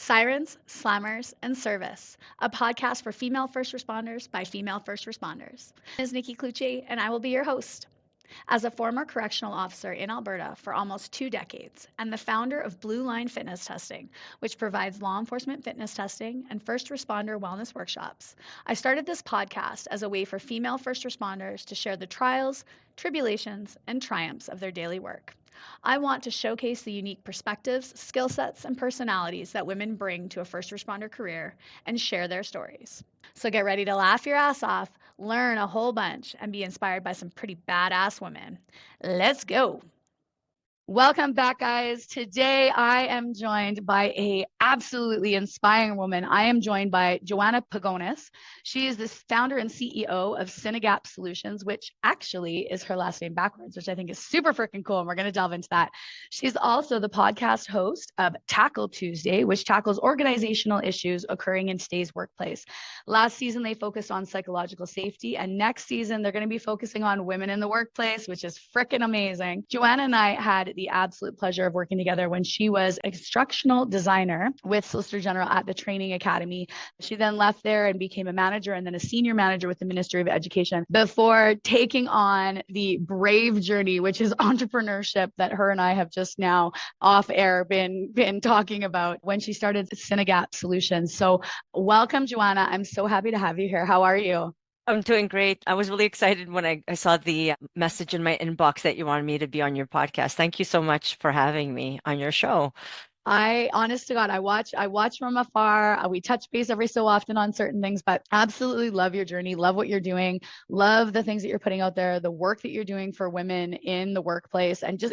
Sirens, Slammers, and Service, a podcast for female first responders by female first responders. My name is Nikki Clucci, and I will be your host. As a former correctional officer in Alberta for almost 2 decades and the founder of Blue Line Fitness Testing, which provides law enforcement fitness testing and first responder wellness workshops, I started this podcast as a way for female first responders to share the trials, tribulations, and triumphs of their daily work. I want to showcase the unique perspectives, skill sets, and personalities that women bring to a first responder career and share their stories. So get ready to laugh your ass off, learn a whole bunch, and be inspired by some pretty badass women. Let's go. Welcome back, guys. Today I am joined by a absolutely inspiring woman. I am joined by Johanna Pagonis. She is the founder and CEO of Sinogap Solutions, which actually is her last name backwards, which I think is super freaking cool. And we're going to delve into that. She's also the podcast host of Tackle Tuesday, which tackles organizational issues occurring in today's workplace. Last season, they focused on psychological safety. And next season, they're going to be focusing on women in the workplace, which is freaking amazing. Johanna and I had the absolute pleasure of working together when she was an instructional designer with Solicitor General at the Training Academy. She then left there and became a manager and then a senior manager with the Ministry of Education before taking on the brave journey, which is entrepreneurship, that her and I have just now off air been talking about when she started Sinogap Solutions. So welcome, Johanna. I'm so happy to have you here. How are you? I'm doing great. I was really excited when I saw the message in my inbox that you wanted me to be on your podcast. Thank you so much for having me on your show. Honest to God, I watch from afar. We touch base every so often on certain things, but absolutely love your journey, love what you're doing, love the things that you're putting out there, the work that you're doing for women in the workplace. And just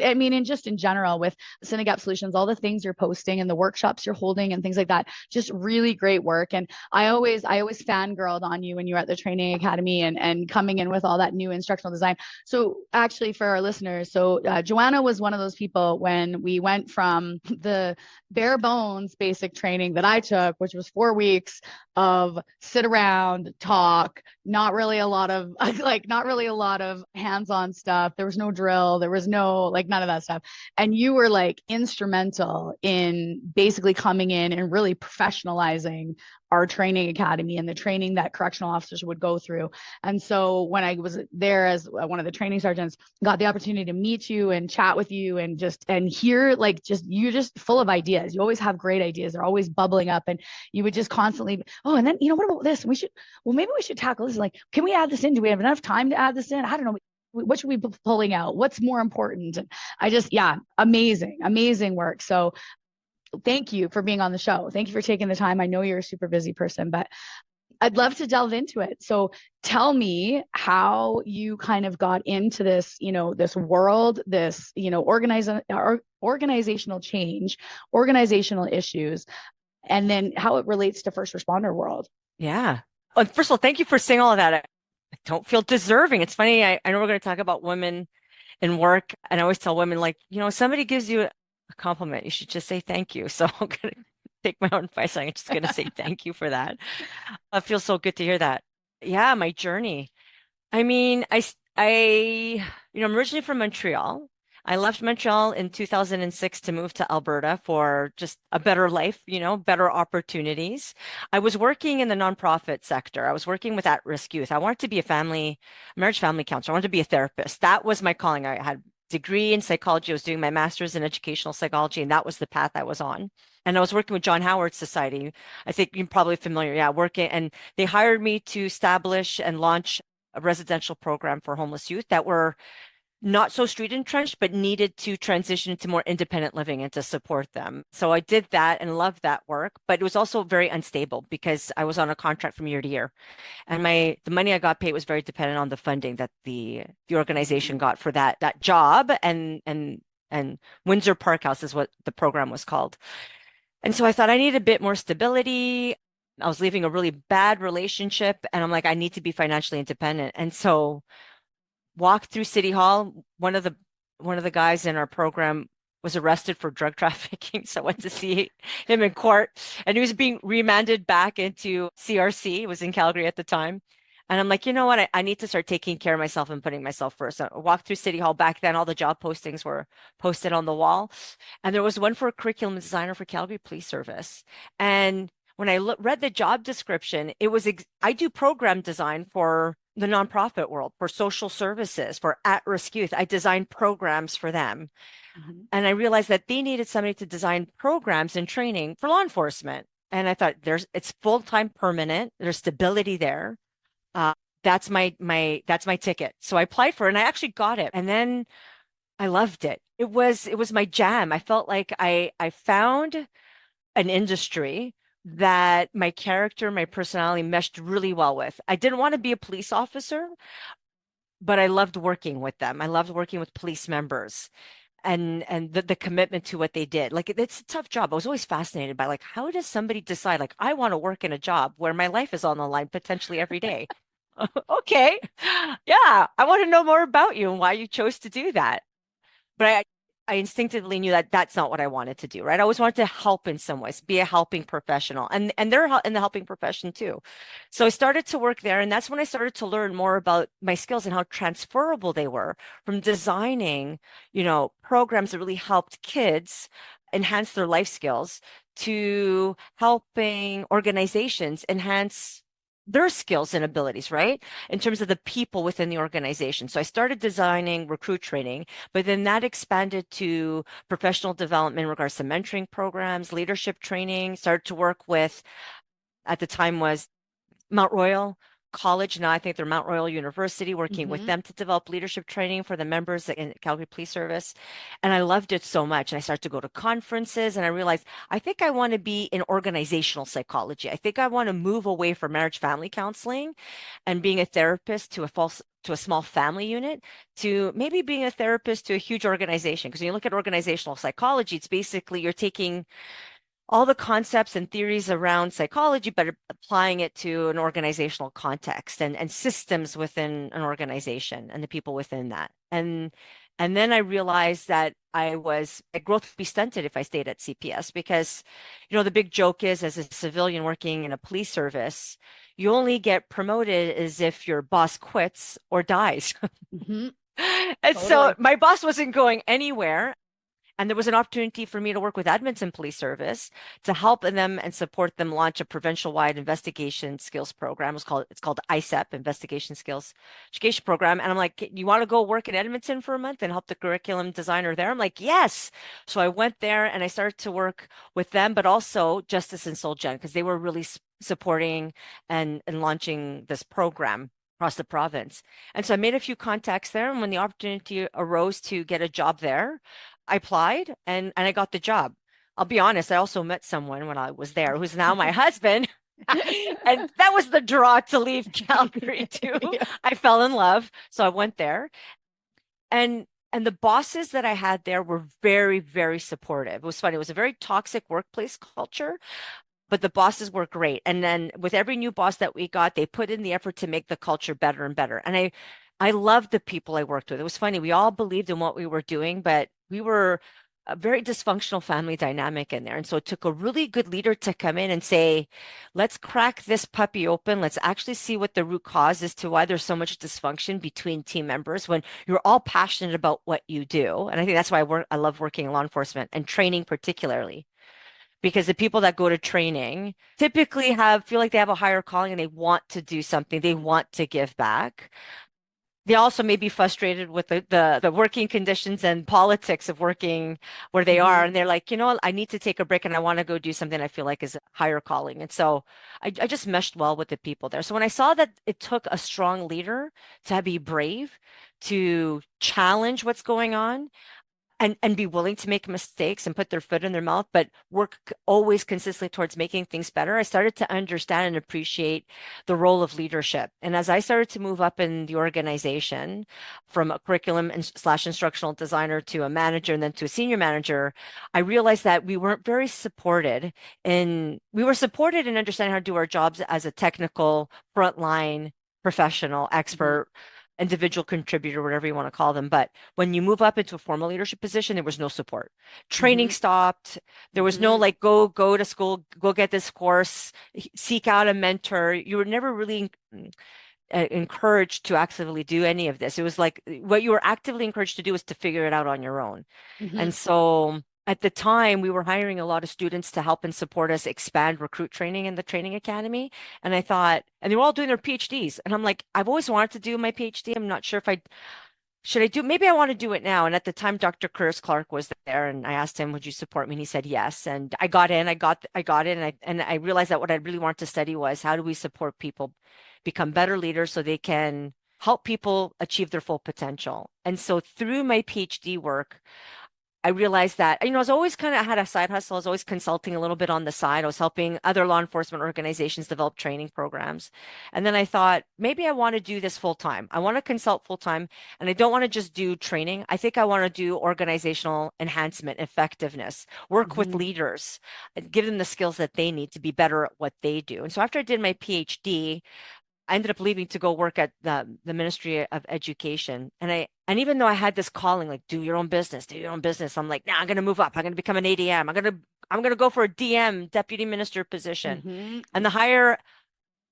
in general with Sinogap Solutions, all the things you're posting and the workshops you're holding and things like that, just really great work. And I always fangirled on you when you were at the Training Academy and coming in with all that new instructional design. So actually for our listeners, Johanna was one of those people when we went from the bare bones basic training that I took, which was 4 weeks of sit around, talk, not really a lot of hands-on stuff. There was no drill. There was no none of that stuff. And you were instrumental in basically coming in and really professionalizing our training academy and the training that correctional officers would go through. And so when I was there as one of the training sergeants, got the opportunity to meet you and chat with you and hear you're just full of ideas. You always have great ideas. They're always bubbling up, and you would just constantly, oh, and then, what about this? Maybe we should tackle this. Can we add this in? Do we have enough time to add this in? I don't know. What should we be pulling out? What's more important? And amazing work. So thank you for being on the show. Thank you for taking the time. I know you're a super busy person, but I'd love to delve into it. So tell me how you kind of got into this, this world, this, organizational change, organizational issues, and then how it relates to first responder world. Yeah. Well, first of all, thank you for saying all of that. I don't feel deserving. It's funny. I know we're going to talk about women in work, and I always tell women, somebody gives you a compliment, you should just say thank you. So I'm going to take my own advice. I'm just going to say thank you for that. It feels so good to hear that. Yeah, my journey. I mean, I'm originally from Montreal. I left Montreal in 2006 to move to Alberta for just a better life, better opportunities. I was working in the nonprofit sector. I was working with at-risk youth. I wanted to be a marriage family counselor. I wanted to be a therapist. That was my calling. I had degree in psychology. I was doing my master's in educational psychology, and that was the path I was on. And I was working with John Howard Society. I think you're probably familiar. Yeah, working, and they hired me to establish and launch a residential program for homeless youth that were not so street entrenched, but needed to transition into more independent living and to support them. So I did that and loved that work, but it was also very unstable because I was on a contract from year to year. And the money I got paid was very dependent on the funding that the organization got for that job. And Windsor Park House is what the program was called. And so I thought I need a bit more stability. I was leaving a really bad relationship, and I'm like, I need to be financially independent. And so walked through City Hall. One of the guys in our program was arrested for drug trafficking. So I went to see him in court, and he was being remanded back into CRC. It was in Calgary at the time. And I'm like, you know what? I need to start taking care of myself and putting myself first. So I walked through City Hall. Back then, all the job postings were posted on the wall. And there was one for a curriculum designer for Calgary Police Service. And when I read the job description, it was I do program design for the nonprofit world, for social services, for at-risk youth. I design programs for them. Mhm. And I realized that they needed somebody to design programs and training for law enforcement. And I thought it's full-time permanent. There's stability there. Uh, that's my ticket. So I applied for it and I actually got it. And then I loved it. It was my jam. I felt like I found an industry that my character, my personality meshed really well with. I didn't want to be a police officer, but I loved working with them. I loved working with police members and the commitment to what they did. Like it's a tough job. I was always fascinated by like how does somebody decide like I want to work in a job where my life is on the line potentially every day? Okay. Yeah, I want to know more about you and why you chose to do that. But I instinctively knew that that's not what I wanted to do, right? I always wanted to help in some ways, be a helping professional, and they're in the helping profession too. So I started to work there, and that's when I started to learn more about my skills and how transferable they were from designing, programs that really helped kids enhance their life skills to helping organizations enhance their skills and abilities, right? In terms of the people within the organization. So I started designing recruit training, but then that expanded to professional development in regards to mentoring programs, leadership training, started to work with, at the time was Mount Royal College. Now I think they're Mount Royal University, working with Mhm. them to develop leadership training for the members in Calgary Police Service. And I loved it so much. And I started to go to conferences and I realized I think I want to be in organizational psychology. I think I want to move away from marriage family counseling and being a therapist to a small family unit to maybe being a therapist to a huge organization. Because when you look at organizational psychology, it's basically you're taking all the concepts and theories around psychology, but applying it to an organizational context and systems within an organization and the people within that. And then I realized that my growth would be stunted if I stayed at CPS because, the big joke is as a civilian working in a police service, you only get promoted as if your boss quits or dies. Mhm. And so Totally. my boss wasn't going anywhere. And there was an opportunity for me to work with Edmonton Police Service to help them and support them launch a provincial-wide investigation skills program. It's called ISEP, Investigation Skills Education Program. And I'm like, you want to go work in Edmonton for a month and help the curriculum designer there? I'm like, yes. So I went there and I started to work with them, but also Justice and Soul Gen because they were really supporting and launching this program across the province. And so I made a few contacts there. And when the opportunity arose to get a job there, I applied and I got the job. I'll be honest, I also met someone when I was there who's now my husband. And that was the draw to leave Calgary too. Yeah. I fell in love, so I went there. And the bosses that I had there were very, very supportive. It was funny. It was a very toxic workplace culture, but the bosses were great. And then with every new boss that we got, they put in the effort to make the culture better and better. And I loved the people I worked with. It was funny. We all believed in what we were doing, but we were a very dysfunctional family dynamic in there. And so it took a really good leader to come in and say, let's crack this puppy open. Let's actually see what the root cause is to why there's so much dysfunction between team members when you're all passionate about what you do. And I think that's why I love working in law enforcement and training particularly because the people that go to training typically feel like they have a higher calling and they want to do something, they want to give back. They also may be frustrated with the working conditions and politics of working where they are. Mhm. And they're like, I need to take a break and I want to go do something I feel like is a higher calling. And so I just meshed well with the people there. So when I saw that it took a strong leader to be brave, to challenge what's going on, and be willing to make mistakes and put their foot in their mouth, but work always consistently towards making things better. I started to understand and appreciate the role of leadership. And as I started to move up in the organization from a curriculum and slash instructional designer to a manager and then to a senior manager, I realized that we were supported in understanding how to do our jobs as a technical frontline professional Mhm. expert individual contributor, whatever you want to call them. But when you move up into a formal leadership position, there was no support. Training Mhm. stopped. There was no Mhm. like, go to school, go get this course, seek out a mentor. You were never really encouraged to actively do any of this. It was like what you were actively encouraged to do is to figure it out on your own. Mm-hmm. And so at the time, we were hiring a lot of students to help and support us expand recruit training in the training academy. And I thought, and they were all doing their PhDs. And I'm like, I've always wanted to do my PhD. I'm not sure if I should I do, maybe I want to do it now. And at the time, Dr. Curtis Clark was there, and I asked him, would you support me? And he said yes. And I got in, I got in, and I realized that what I really wanted to study was how do we support people become better leaders so they can help people achieve their full potential. And so through my PhD work, I realized that, I was always kind of had a side hustle. I was always consulting a little bit on the side. I was helping other law enforcement organizations develop training programs. And then I thought, maybe I want to do this full time. I want to consult full time, and I don't want to just do training. I think I want to do organizational enhancement, effectiveness, work with Mm-hmm. leaders, give them the skills that they need to be better at what they do. And so after I did my PhD, I ended up leaving to go work at the Ministry of Education. And even though I had this calling, like do your own business, do your own business, I'm like, nah, I'm gonna move up. I'm gonna become an ADM. I'm gonna go for a DM, deputy minister position. And Mm-hmm. the higher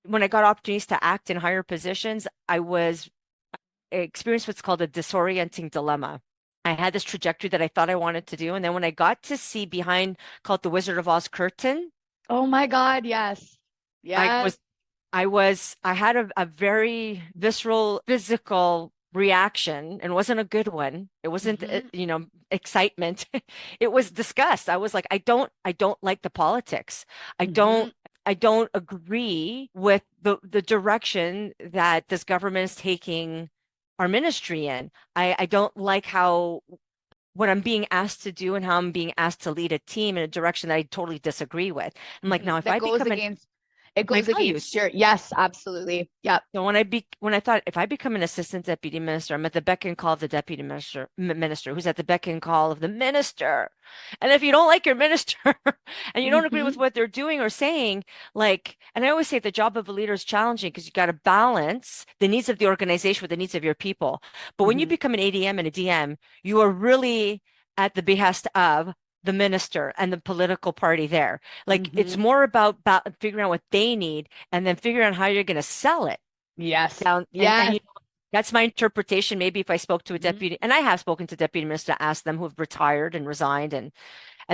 when I got opportunities to act in higher positions, I experienced what's called a disorienting dilemma. I had this trajectory that I thought I wanted to do. And then when I got to see behind called the Wizard of Oz curtain, Oh my God, yes. I Yes. was I had a very visceral physical reaction and wasn't a good one. It wasn't, Mm-hmm. excitement. It was disgust. I was like, I don't like the politics. I Mm-hmm. don't, I don't agree with the direction that this government is taking our ministry in. I don't like how what I'm being asked to do and how I'm being asked to lead a team in a direction that I totally disagree with. I'm like, Mm-hmm. now if That I goes become against, it my goes against values. your, yes, absolutely. Yep. So when I thought if I become an assistant deputy minister, I'm at the beck and call of the deputy minister who's at the beck and call of the minister. And if you don't like your minister and you don't agree Mm-hmm. with what they're doing or saying, like, and I always say the job of a leader is challenging because you got to balance the needs of the organization with the needs of your people. But when you Mm-hmm. become an ADM and a DM, you are really at the behest of the minister and the political party there. Like it's Mm-hmm. more about figuring out what they need and then figuring out how you're going to sell it Yes. down. And Yes. that's my interpretation. Maybe if I spoke to a Mm-hmm. deputy, and I have spoken to deputy minister to ask them who have retired and resigned, and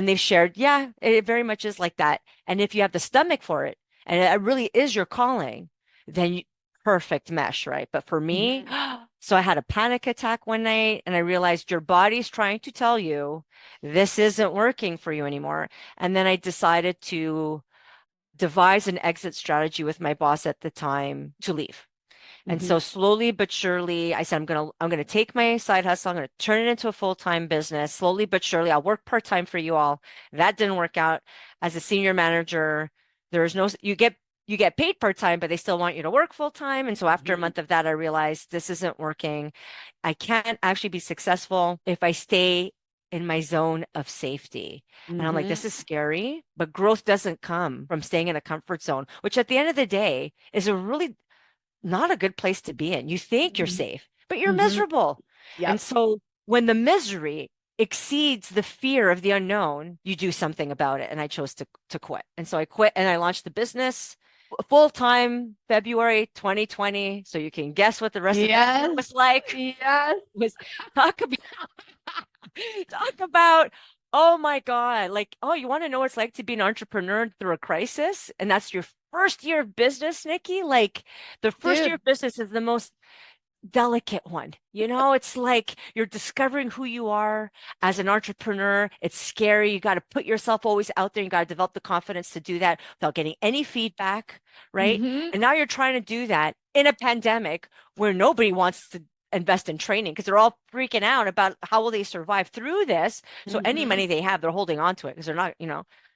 they've shared, yeah, it very much is like that. And if you have the stomach for it, and it really is your calling, then perfect mesh, right? But for me, Mm-hmm. so I had a panic attack one night, and I realized your body's trying to tell you this isn't working for you anymore. And then I decided to devise an exit strategy with my boss at the time to leave. And Mm-hmm. so slowly but surely, I said, I'm gonna take my side hustle. I'm gonna turn it into a full-time business. Slowly but surely, I'll work part-time for you all. That didn't work out. As a senior manager, there's no you get paid part-time, but they still want you to work full-time. And so after a Mm-hmm. month of that, I realized this isn't working. I can't actually be successful if I stay in my zone of safety. And I'm like, Mm-hmm. this is scary, but growth doesn't come from staying in a comfort zone, which at the end of the day is a really not a good place to be in. You think you're safe, but you're Mm-hmm. miserable. And Yep. so when the misery exceeds the fear of the unknown, you do something about it. And I chose to quit. And so I quit and I launched the business full time February 2020. So you can guess what the rest of that year Yes. was like. Yes. Was talk about talk about oh my God, like, oh, you want to know what it's like to be an entrepreneur through a crisis? And that's your first year of business, Nikki. Like the first year Dude. of business is the most delicate one. It's like you're discovering who you are as an entrepreneur. It's scary. You got to put yourself always out there. You got to develop the confidence to do that without getting any feedback, right? Mm-hmm. And now you're trying to do that in a pandemic where nobody wants to invest in training because they're all freaking out about how will they survive through this. So any Mm-hmm. money they have, they're holding on to it because they're not.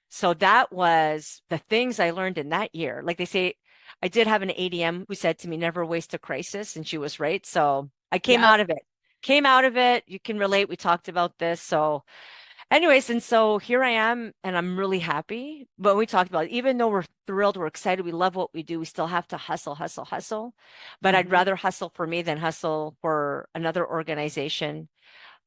So that was the things I learned in that year. Like they say, I did have an ADM who said to me, never waste a crisis. And she was right. So I came Yep. out of it. Came out of it. You can relate. We talked about this. So, anyways, and so here I am, and I'm really happy. But we talked about it, even though we're thrilled, we're excited, we love what we do, we still have to hustle, hustle, hustle. But I'd Mm-hmm. rather hustle for me than hustle for another organization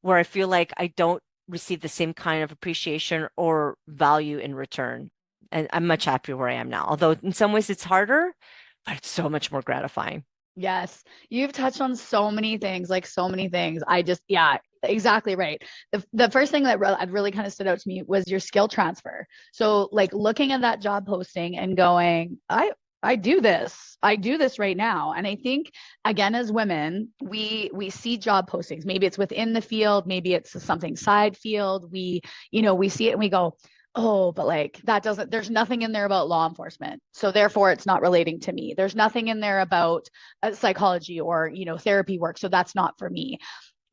where I feel like I don't receive the same kind of appreciation or value in return. And I'm much happier where I am now. Although in some ways it's harder, but it's so much more gratifying. Yes, you've touched on so many things, like so many things. I just, yeah, exactly right. The first thing that really kind of stood out to me was your skill transfer. So, like looking at that job posting and going, I do this right now. And I think again, as women, we see job postings. Maybe it's within the field, maybe it's something side field. We see it and we go, oh, but like that doesn't, there's nothing in there about law enforcement. So therefore it's not relating to me. There's nothing in there about psychology or, therapy work. So that's not for me.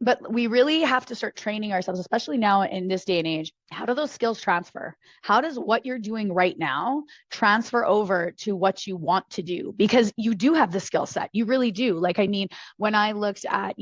But we really have to start training ourselves, especially now in this day and age. How do those skills transfer? How does what you're doing right now transfer over to what you want to do? Because you do have the skill set. You really do. Like, I mean, when I looked at,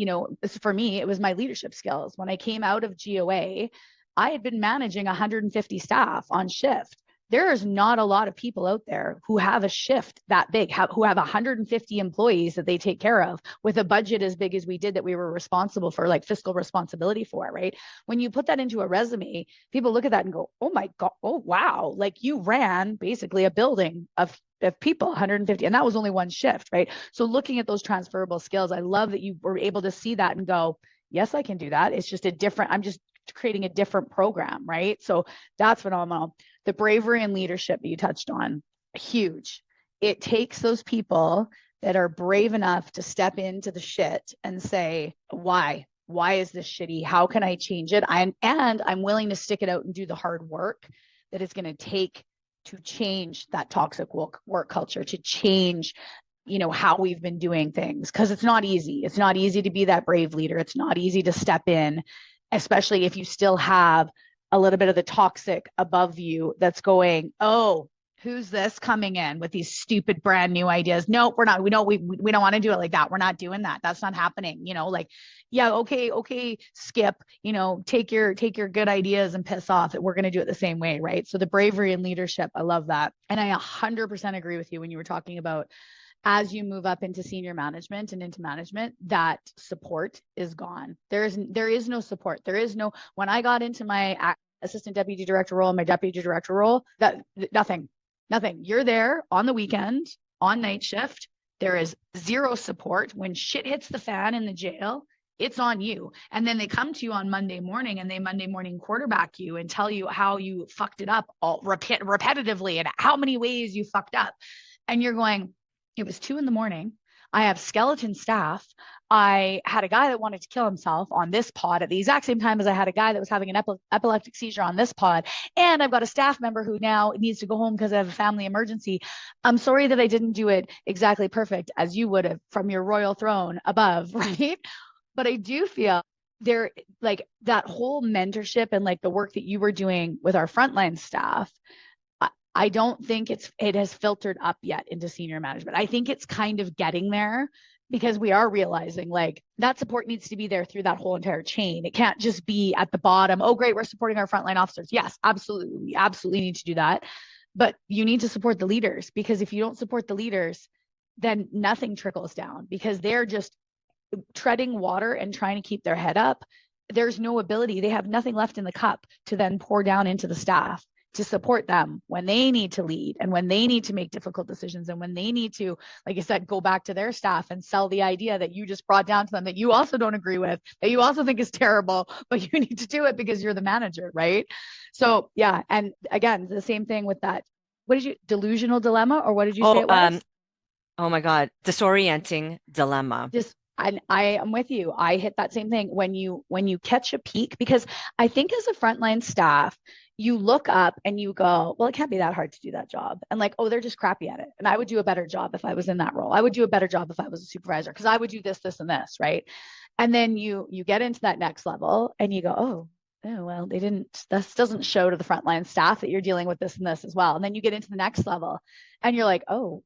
for me, it was my leadership skills. When I came out of GOA, I had been managing 150 staff on shift. There's not a lot of people out there who have a shift that big, who have 150 employees that they take care of with a budget as big as we did, that we were responsible for, like fiscal responsibility for, right? When you put that into a resume, people look at that and go, oh my God, oh wow, like you ran basically a building of people, 150, and that was only one shift, right? So looking at those transferable skills, I love that you were able to see that and go, yes, I can do that. It's just I'm just creating a different program, right? So that's phenomenal. The bravery and leadership that you touched on, huge. It takes those people that are brave enough to step into the shit and say, why? Why is this shitty? How can I change it? And I'm willing to stick it out and do the hard work that it's going to take to change that toxic work culture, to change how we've been doing things, because it's not easy. It's not easy to be that brave leader. It's not easy to step in, especially if you still have a little bit of the toxic above you that's going, oh, who's this coming in with these stupid brand new ideas? Nope, we're not. We don't want to do it like that. We're not doing that. That's not happening. Like, yeah, okay, Skip, take your good ideas and piss off. That we're going to do it the same way, right? So the bravery and leadership, I love that. And I 100% agree with you when you were talking about, as you move up into senior management and into management, that support is gone. There is no support. There is no, when I got into my assistant deputy director role, my deputy director role, that nothing. You're there on the weekend, on night shift. There is zero support. When shit hits the fan in the jail, it's on you. And then they come to you on Monday morning and they Monday morning quarterback you and tell you how you fucked it up all repetitively and how many ways you fucked up. And you're going, it was 2 a.m. I have skeleton staff. I had a guy that wanted to kill himself on this pod at the exact same time as I had a guy that was having an epileptic seizure on this pod. And I've got a staff member who now needs to go home because I have a family emergency. I'm sorry that I didn't do it exactly perfect as you would have from your royal throne above, right? But I do feel there, like that whole mentorship and like the work that you were doing with our frontline staff, I don't think it has filtered up yet into senior management. I think it's kind of getting there, because we are realizing like that support needs to be there through that whole entire chain. It can't just be at the bottom. Oh, great, we're supporting our frontline officers. Yes, absolutely. We absolutely need to do that. But you need to support the leaders, because if you don't support the leaders, then nothing trickles down, because they're just treading water and trying to keep their head up. There's no ability. They have nothing left in the cup to then pour down into the staff to support them when they need to lead and when they need to make difficult decisions and when they need to, like I said, go back to their staff and sell the idea that you just brought down to them that you also don't agree with, that you also think is terrible, but you need to do it because you're the manager, right? So yeah, and again, the same thing with that. What did you, delusional dilemma, or what did you say it was? Oh my God, disorienting dilemma. Just, I am with you. I hit that same thing when you catch a peak, because I think as a frontline staff, you look up and you go, well, it can't be that hard to do that job. And like, oh, they're just crappy at it. And I would do a better job if I was in that role. I would do a better job if I was a supervisor, because I would do this, this, and this, right? And then you get into that next level and you go, oh, well, this doesn't show to the frontline staff that you're dealing with this and this as well. And then you get into the next level and you're like, oh.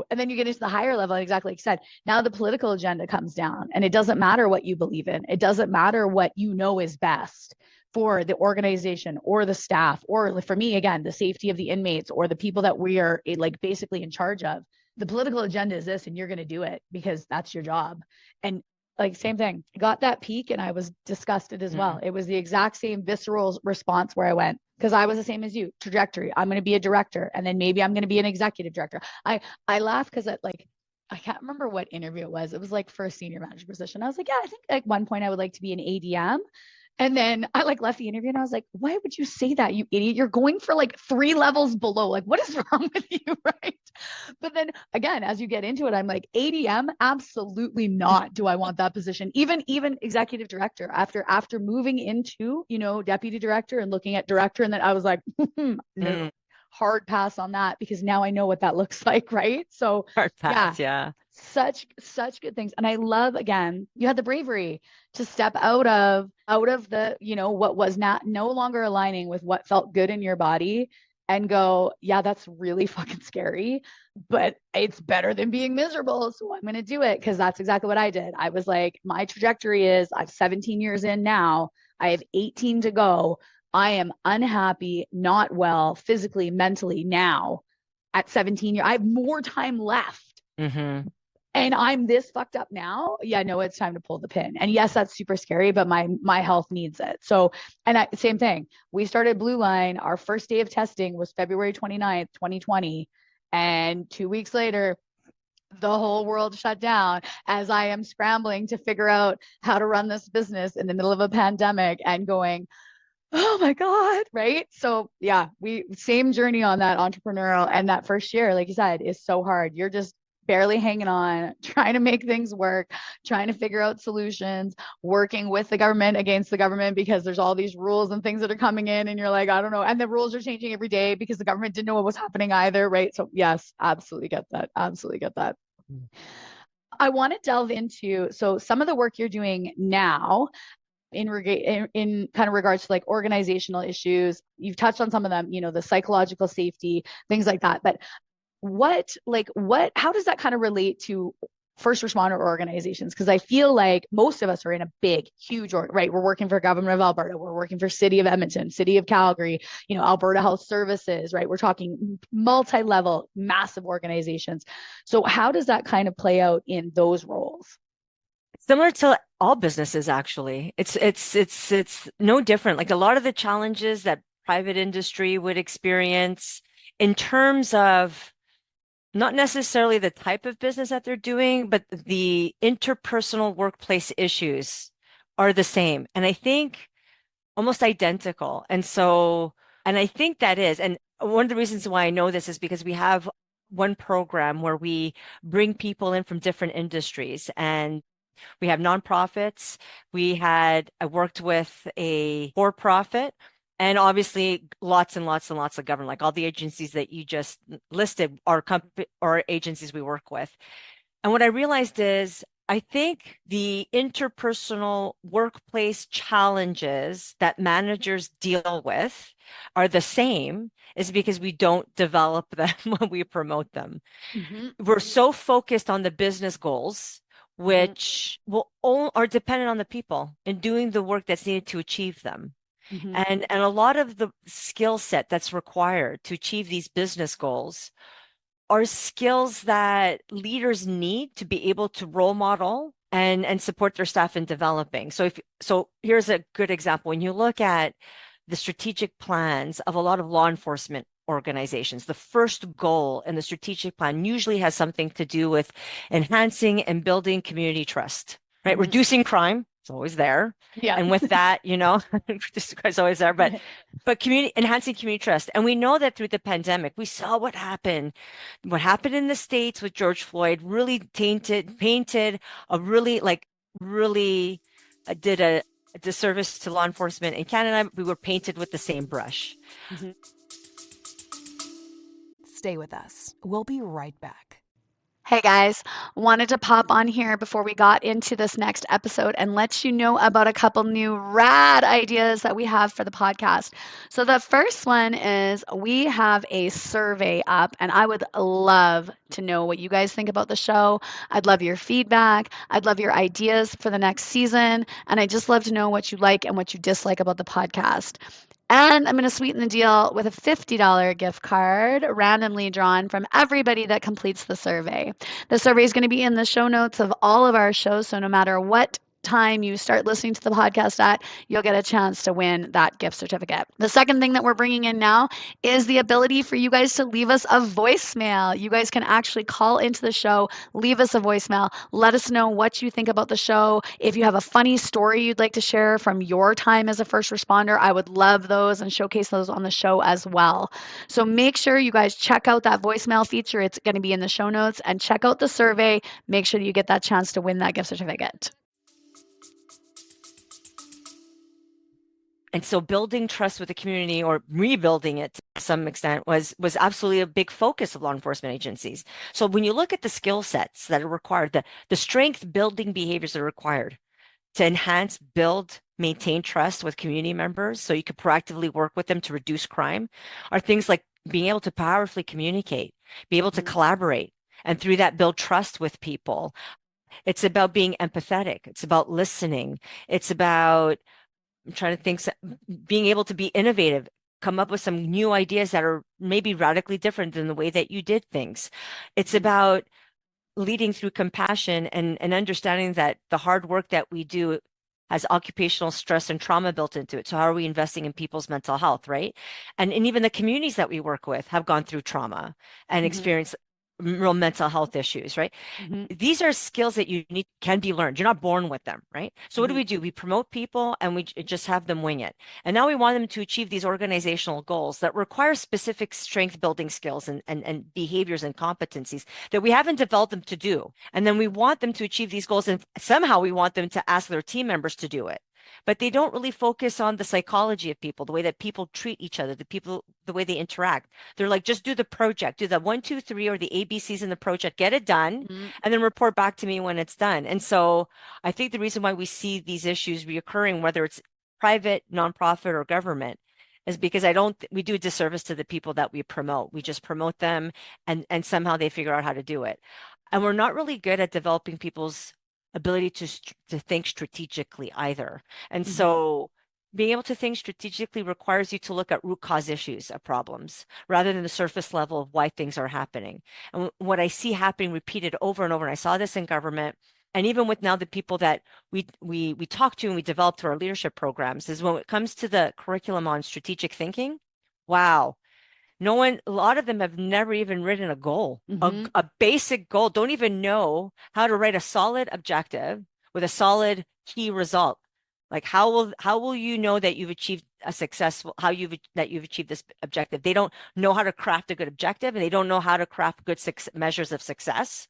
And then you get into the higher level, exactly like you said. Now the political agenda comes down, and it doesn't matter what you believe in. It doesn't matter what you know is best for the organization or the staff, or for me, again, the safety of the inmates or the people that we are like basically in charge of. The political agenda is this, and you're going to do it because that's your job. And like, same thing, got that peak and I was disgusted as well. It was the exact same visceral response where I went, because I was the same as you, trajectory. I'm going to be a director, and then maybe I'm going to be an executive director. I laugh because like I can't remember what interview it was. It was like for a senior manager position. I was like, yeah, I think at one point I would like to be an ADM. And then I like left the interview and I was like, why would you say that, you idiot? You're going for like 3 levels below. Like, what is wrong with you? Right. But then again, as you get into it, I'm like, ADM, absolutely not. Do I want that position? Even executive director after moving into, deputy director and looking at director. And then I was like, no, Mm, hard pass on that because now I know what that looks like. Right. So hard yeah, pass, yeah. such good things. And I love, again, you had the bravery to step out of the, what was not no longer aligning with what felt good in your body and go, yeah, that's really fucking scary, but it's better than being miserable. So I'm going to do it, because that's exactly what I did. I was like, my trajectory is I'm 17 years in now. I have 18 to go. I am unhappy, not well, physically, mentally now at 17 years. I have more time left Hmm. and I'm this fucked up now. Yeah, no, it's time to pull the pin. And yes, that's super scary, but my health needs it. So, same thing. We started Blue Line. Our first day of testing was February 29th, 2020. And 2 weeks later, the whole world shut down as I am scrambling to figure out how to run this business in the middle of a pandemic and going, oh my God. Right. So yeah, we same journey on that entrepreneurial, and that first year, like you said, is so hard. You're just barely hanging on, trying to make things work, trying to figure out solutions, working with the government against the government because there's all these rules and things that are coming in and you're like, I don't know. And the rules are changing every day because the government didn't know what was happening either. Right. So yes, absolutely get that. Absolutely get that. I want to delve into some of the work you're doing now in kind of regards to like organizational issues. You've touched on some of them, the psychological safety, things like that. But how does that kind of relate to first responder organizations? Because I feel like most of us are in a big, huge, right? We're working for government of Alberta. We're working for City of Edmonton, City of Calgary, Alberta Health Services, right? We're talking multi-level, massive organizations. So how does that kind of play out in those roles? Similar to all businesses, actually. It's no different. Like a lot of the challenges that private industry would experience in terms of not necessarily the type of business that they're doing, but the interpersonal workplace issues are the same. And I think almost identical. And I think that is, and one of the reasons why I know this is because we have one program where we bring people in from different industries, and we have nonprofits. I worked with a for-profit, and obviously lots and lots and lots of government, like all the agencies that you just listed are company or agencies we work with. And what I realized is I think the interpersonal workplace challenges that managers deal with are the same, is because we don't develop them when we promote them. Mm-hmm, We're so focused on the business goals, mm-hmm, which are dependent on the people and doing the work that's needed to achieve them. mm-hmm, And a lot of the skill set that's required to achieve these business goals are skills that leaders need to be able to role model and support their staff in developing. So here's a good example. When you look at the strategic plans of a lot of law enforcement organizations, the first goal in the strategic plan usually has something to do with enhancing and building community trust, right? mm-hmm. Reducing crime, it's always there. Yeah. And with that, this is always there, but community enhancing community trust. And we know that through the pandemic, we saw what happened in the States with George Floyd really painted a really did a disservice to law enforcement in Canada. We were painted with the same brush. Mhm. Stay with us. We'll be right back. Hey guys, wanted to pop on here before we got into this next episode and let you know about a couple new rad ideas that we have for the podcast. So, the first one is we have a survey up, and I would love to know what you guys think about the show. I'd love your feedback. I'd love your ideas for the next season. And I'd just love to know what you like and what you dislike about the podcast. And I'm going to sweeten the deal with a $50 gift card randomly drawn from everybody that completes the survey. The survey is going to be in the show notes of all of our shows. So no matter what time you start listening to the podcast at, you'll get a chance to win that gift certificate. The second thing that we're bringing in now is the ability for you guys to leave us a voicemail. You guys can actually call into the show, leave us a voicemail, let us know what you think about the show. If you have a funny story you'd like to share from your time as a first responder, I would love those and showcase those on the show as well. So make sure you guys check out that voicemail feature. It's going to be in the show notes, and check out the survey. Make sure you get that chance to win that gift certificate. And so building trust with the community, or rebuilding it to some extent, was absolutely a big focus of law enforcement agencies. So when you look at the skill sets that are required, the strength building behaviors that are required to enhance, build, maintain trust with community members so you can proactively work with them to reduce crime, are things like being able to powerfully communicate, be able to collaborate, and through that build trust with people. It's about being empathetic. It's about listening. It's about, I'm trying to think, being able to be innovative, come up with some new ideas that are maybe radically different than the way that you did things. It's about leading through compassion and understanding that the hard work that we do has occupational stress and trauma built into it. So how are we investing in people's mental health, right? And even the communities that we work with have gone through trauma and experienced real mental health issues, right? These are skills that you need, can be learned. You're not born with them, right? So what do? We promote people and we just have them wing it. And now we want them to achieve these organizational goals that require specific strength building skills and behaviors and competencies that we haven't developed them to do. And then we want them to achieve these goals, and somehow we want them to ask their team members to do it. But they don't really focus on the psychology of people, the way that people treat each other, the way they interact. They're like, just do the project, do the 1, 2, 3, or the ABCs in the project, get it done, and then report back to me when it's done. And so I think the reason why we see these issues reoccurring, whether it's private, nonprofit, or government, is because we do a disservice to the people that we promote. We just promote them, and somehow they figure out how to do it. And we're not really good at developing people's ability to think strategically either. And so being able to think strategically requires you to look at root cause issues of problems rather than the surface level of why things are happening. And what I see happening repeated over and over, and I saw this in government, and even with now the people that we talk to and we develop through our leadership programs, is when it comes to the curriculum on strategic thinking, wow, a lot of them have never even written a goal, a basic goal, don't even know how to write a solid objective with a solid key result. Like how will you know that you've achieved a successful, that you've achieved this objective? They don't know how to craft a good objective, and they don't know how to craft good measures of success.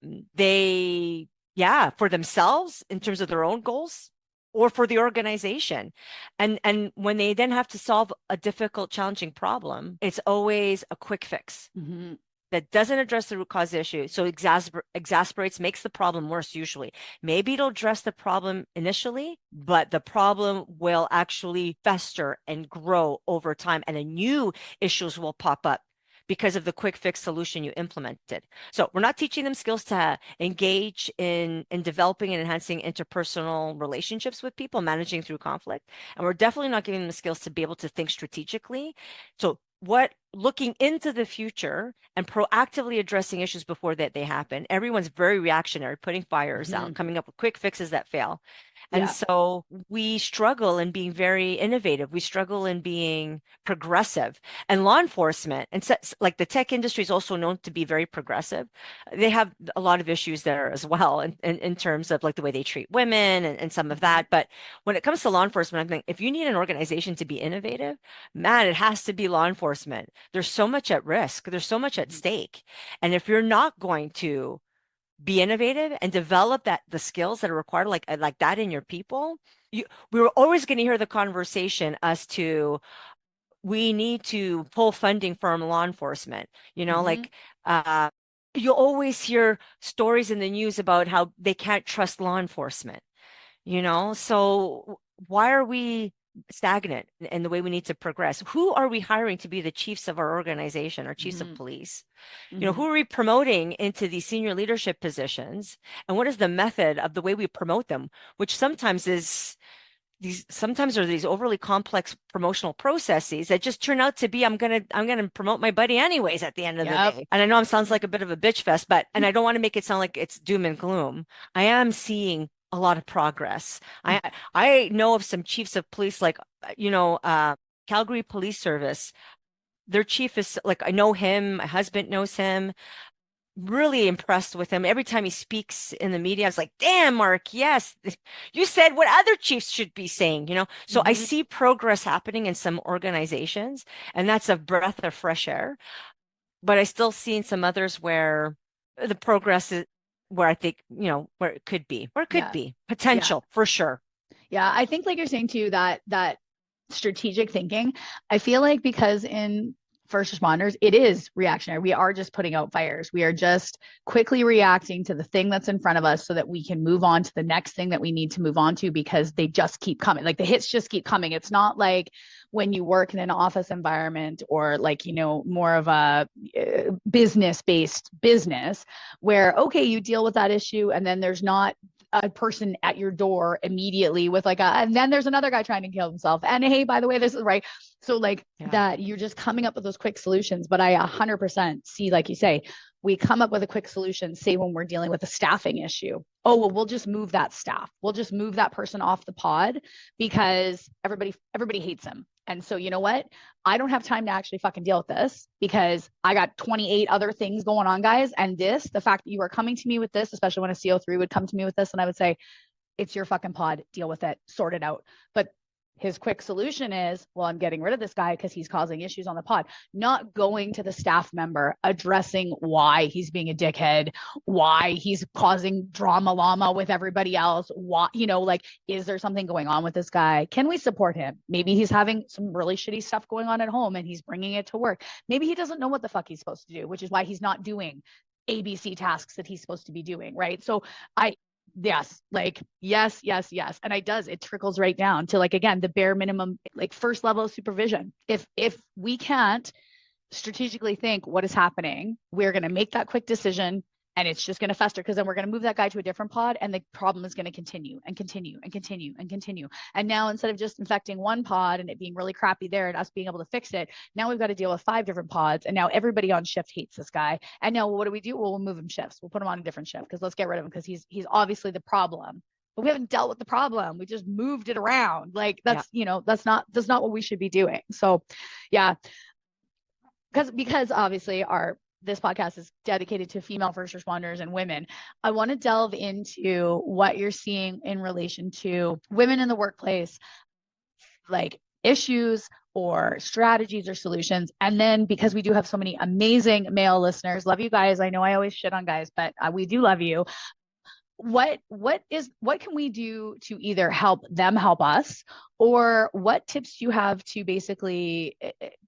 For themselves in terms of their own goals, or for the organization. And when they then have to solve a difficult, challenging problem, it's always a quick fix that doesn't address the root cause issue. So exasperates, makes the problem worse usually. Maybe it'll address the problem initially, but the problem will actually fester and grow over time, and new issues will pop up because of the quick fix solution you implemented. So we're not teaching them skills to engage in developing and enhancing interpersonal relationships with people, managing through conflict. And we're definitely not giving them the skills to be able to think strategically. So looking into the future and proactively addressing issues before that they happen. Everyone's very reactionary, putting fires out, coming up with quick fixes that fail. And so we struggle in being very innovative. We struggle in being progressive. And law enforcement, and like the tech industry is also known to be very progressive. They have a lot of issues there as well in terms of like the way they treat women and some of that. But when it comes to law enforcement, I think if you need an organization to be innovative, man, it has to be law enforcement. There's so much at risk. There's so much at stake. And if you're not going to be innovative and develop the skills that are required like that in your people, we were always going to hear the conversation as to we need to pull funding from law enforcement. You'll always hear stories in the news about how they can't trust law enforcement. So why are we stagnant in the way we need to progress? Who are we hiring to be the chiefs of our organization, our chiefs of police? Who are we promoting into these senior leadership positions? And what is the method of the way we promote them, which sometimes are these overly complex promotional processes that just turn out to be, I'm gonna promote my buddy anyways at the end of the day. And I know it sounds like a bit of a bitch fest, and I don't want to make it sound like it's doom and gloom. I am seeing a lot of progress. I know of some chiefs of police, like, Calgary Police Service. Their chief is like, I know him, my husband knows him, really impressed with him. Every time he speaks in the media, I was like, damn, Mark, yes, you said what other chiefs should be saying. So I see progress happening in some organizations, and that's a breath of fresh air. But I still see in some others where the progress is where I think, where it could be, Yeah. potential for sure. Yeah. I think like you're saying too, that strategic thinking, I feel like because in first responders, it is reactionary. We are just putting out fires. We are just quickly reacting to the thing that's in front of us so that we can move on to the next thing that we need to move on to, because they just keep coming. Like the hits just keep coming. It's not like when you work in an office environment or like, more of a business based business where, okay, you deal with that issue and then there's not a person at your door immediately with and then there's another guy trying to kill himself. And hey, by the way, this is right. So like that you're just coming up with those quick solutions. But I 100% see, like you say, we come up with a quick solution, say when we're dealing with a staffing issue. Oh, well, we'll just move that staff. We'll just move that person off the pod because everybody hates him. And so you know what? I don't have time to actually fucking deal with this because I got 28 other things going on, guys. And the fact that you are coming to me with this, especially when a CO3 would come to me with this, and I would say, it's your fucking pod, deal with it, sort it out. But his quick solution is, well, I'm getting rid of this guy because he's causing issues on the pod, not going to the staff member, addressing why he's being a dickhead, why he's causing drama llama with everybody else. Why, like, is there something going on with this guy? Can we support him? Maybe he's having some really shitty stuff going on at home and he's bringing it to work. Maybe he doesn't know what the fuck he's supposed to do, which is why he's not doing ABC tasks that he's supposed to be doing. Right. So yes, like yes. And it trickles right down to, like, again, the bare minimum, like first level of supervision. If we can't strategically think what is happening, we're going to make that quick decision and it's just going to fester, because then we're going to move that guy to a different pod and the problem is going to continue and continue and continue and continue. And now instead of just infecting one pod and it being really crappy there and us being able to fix it, now we've got to deal with 5 different pods, and now everybody on shift hates this guy. And now what do? Well, we'll move him shifts. We'll put him on a different shift because let's get rid of him because he's obviously the problem. But we haven't dealt with the problem. We just moved it around. Like that's that's not what we should be doing. So yeah. Because obviously this podcast is dedicated to female first responders and women. I want to delve into what you're seeing in relation to women in the workplace, like issues or strategies or solutions. And then, because we do have so many amazing male listeners, love you guys. I know I always shit on guys, but we do love you. What can we do to either help them help us, or what tips do you have to basically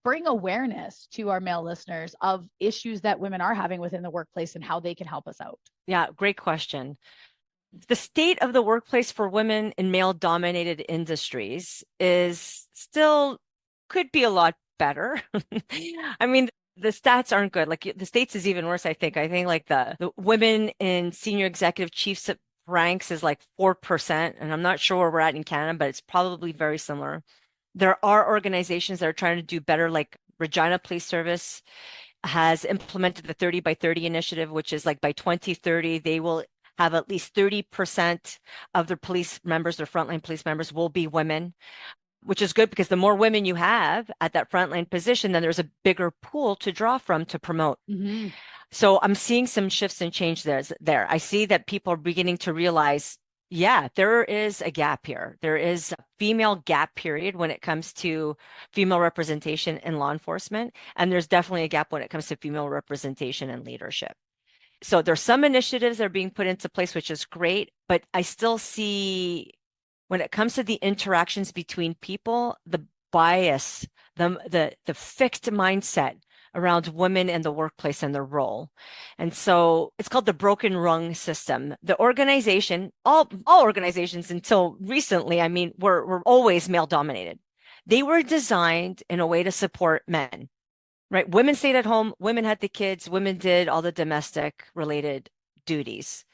bring awareness to our male listeners of issues that women are having within the workplace and how they can help us out? Yeah, great question. The state of the workplace for women in male dominated industries is still could be a lot better. I mean, the stats aren't good. Like the States is even worse, I think. I think like the women in senior executive chiefs ranks is like 4%. And I'm not sure where we're at in Canada, but it's probably very similar. There are organizations that are trying to do better, like Regina Police Service has implemented the 30 by 30 initiative, which is like by 2030, they will have at least 30% of their police members, their frontline police members will be women, which is good because the more women you have at that frontline position, then there's a bigger pool to draw from to promote. Mm-hmm. So I'm seeing some shifts and change there. I see that people are beginning to realize, yeah, there is a gap here. There is a female gap period when it comes to female representation in law enforcement. And there's definitely a gap when it comes to female representation in leadership. So there's some initiatives that are being put into place, which is great, but I still see when it comes to the interactions between people, the bias, the fixed mindset around women in the workplace and their role. And so it's called the broken rung system. The organization, all organizations until recently, I mean, were always male dominated. They were designed in a way to support men, right? Women stayed at home, women had the kids, women did all the domestic related duties.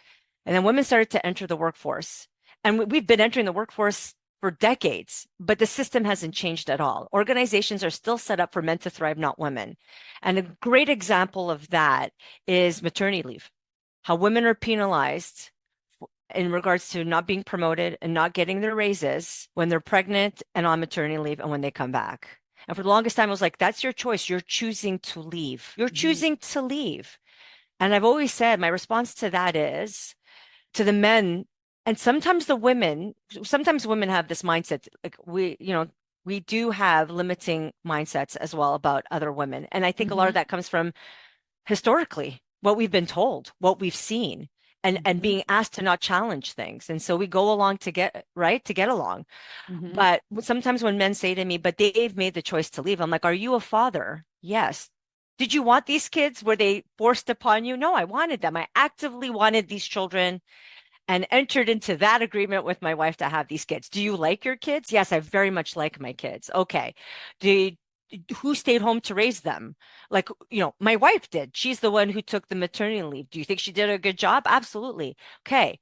And then women started to enter the workforce. And we've been entering the workforce for decades, but the system hasn't changed at all. Organizations are still set up for men to thrive, not women. And a great example of that is maternity leave, how women are penalized in regards to not being promoted and not getting their raises when they're pregnant and on maternity leave and when they come back. And for the longest time, I was like, that's your choice. You're choosing to leave. You're choosing to leave. And I've always said my response to that is to the men, and sometimes women have this mindset, like we do have limiting mindsets as well about other women. And I think a lot of that comes from historically what we've been told, what we've seen, and being asked to not challenge things. And so we go along to get right to get along. But sometimes when men say to me, but they've made the choice to leave, I'm like, are you a father? Yes. Did you want these kids? Were they forced upon you? No, I wanted them. I actively wanted these children and entered into that agreement with my wife to have these kids. Do you like your kids? Yes, I very much like my kids. Okay. Do who stayed home to raise them? Like, my wife did. She's the one who took the maternity leave. Do you think she did a good job? Absolutely. Okay.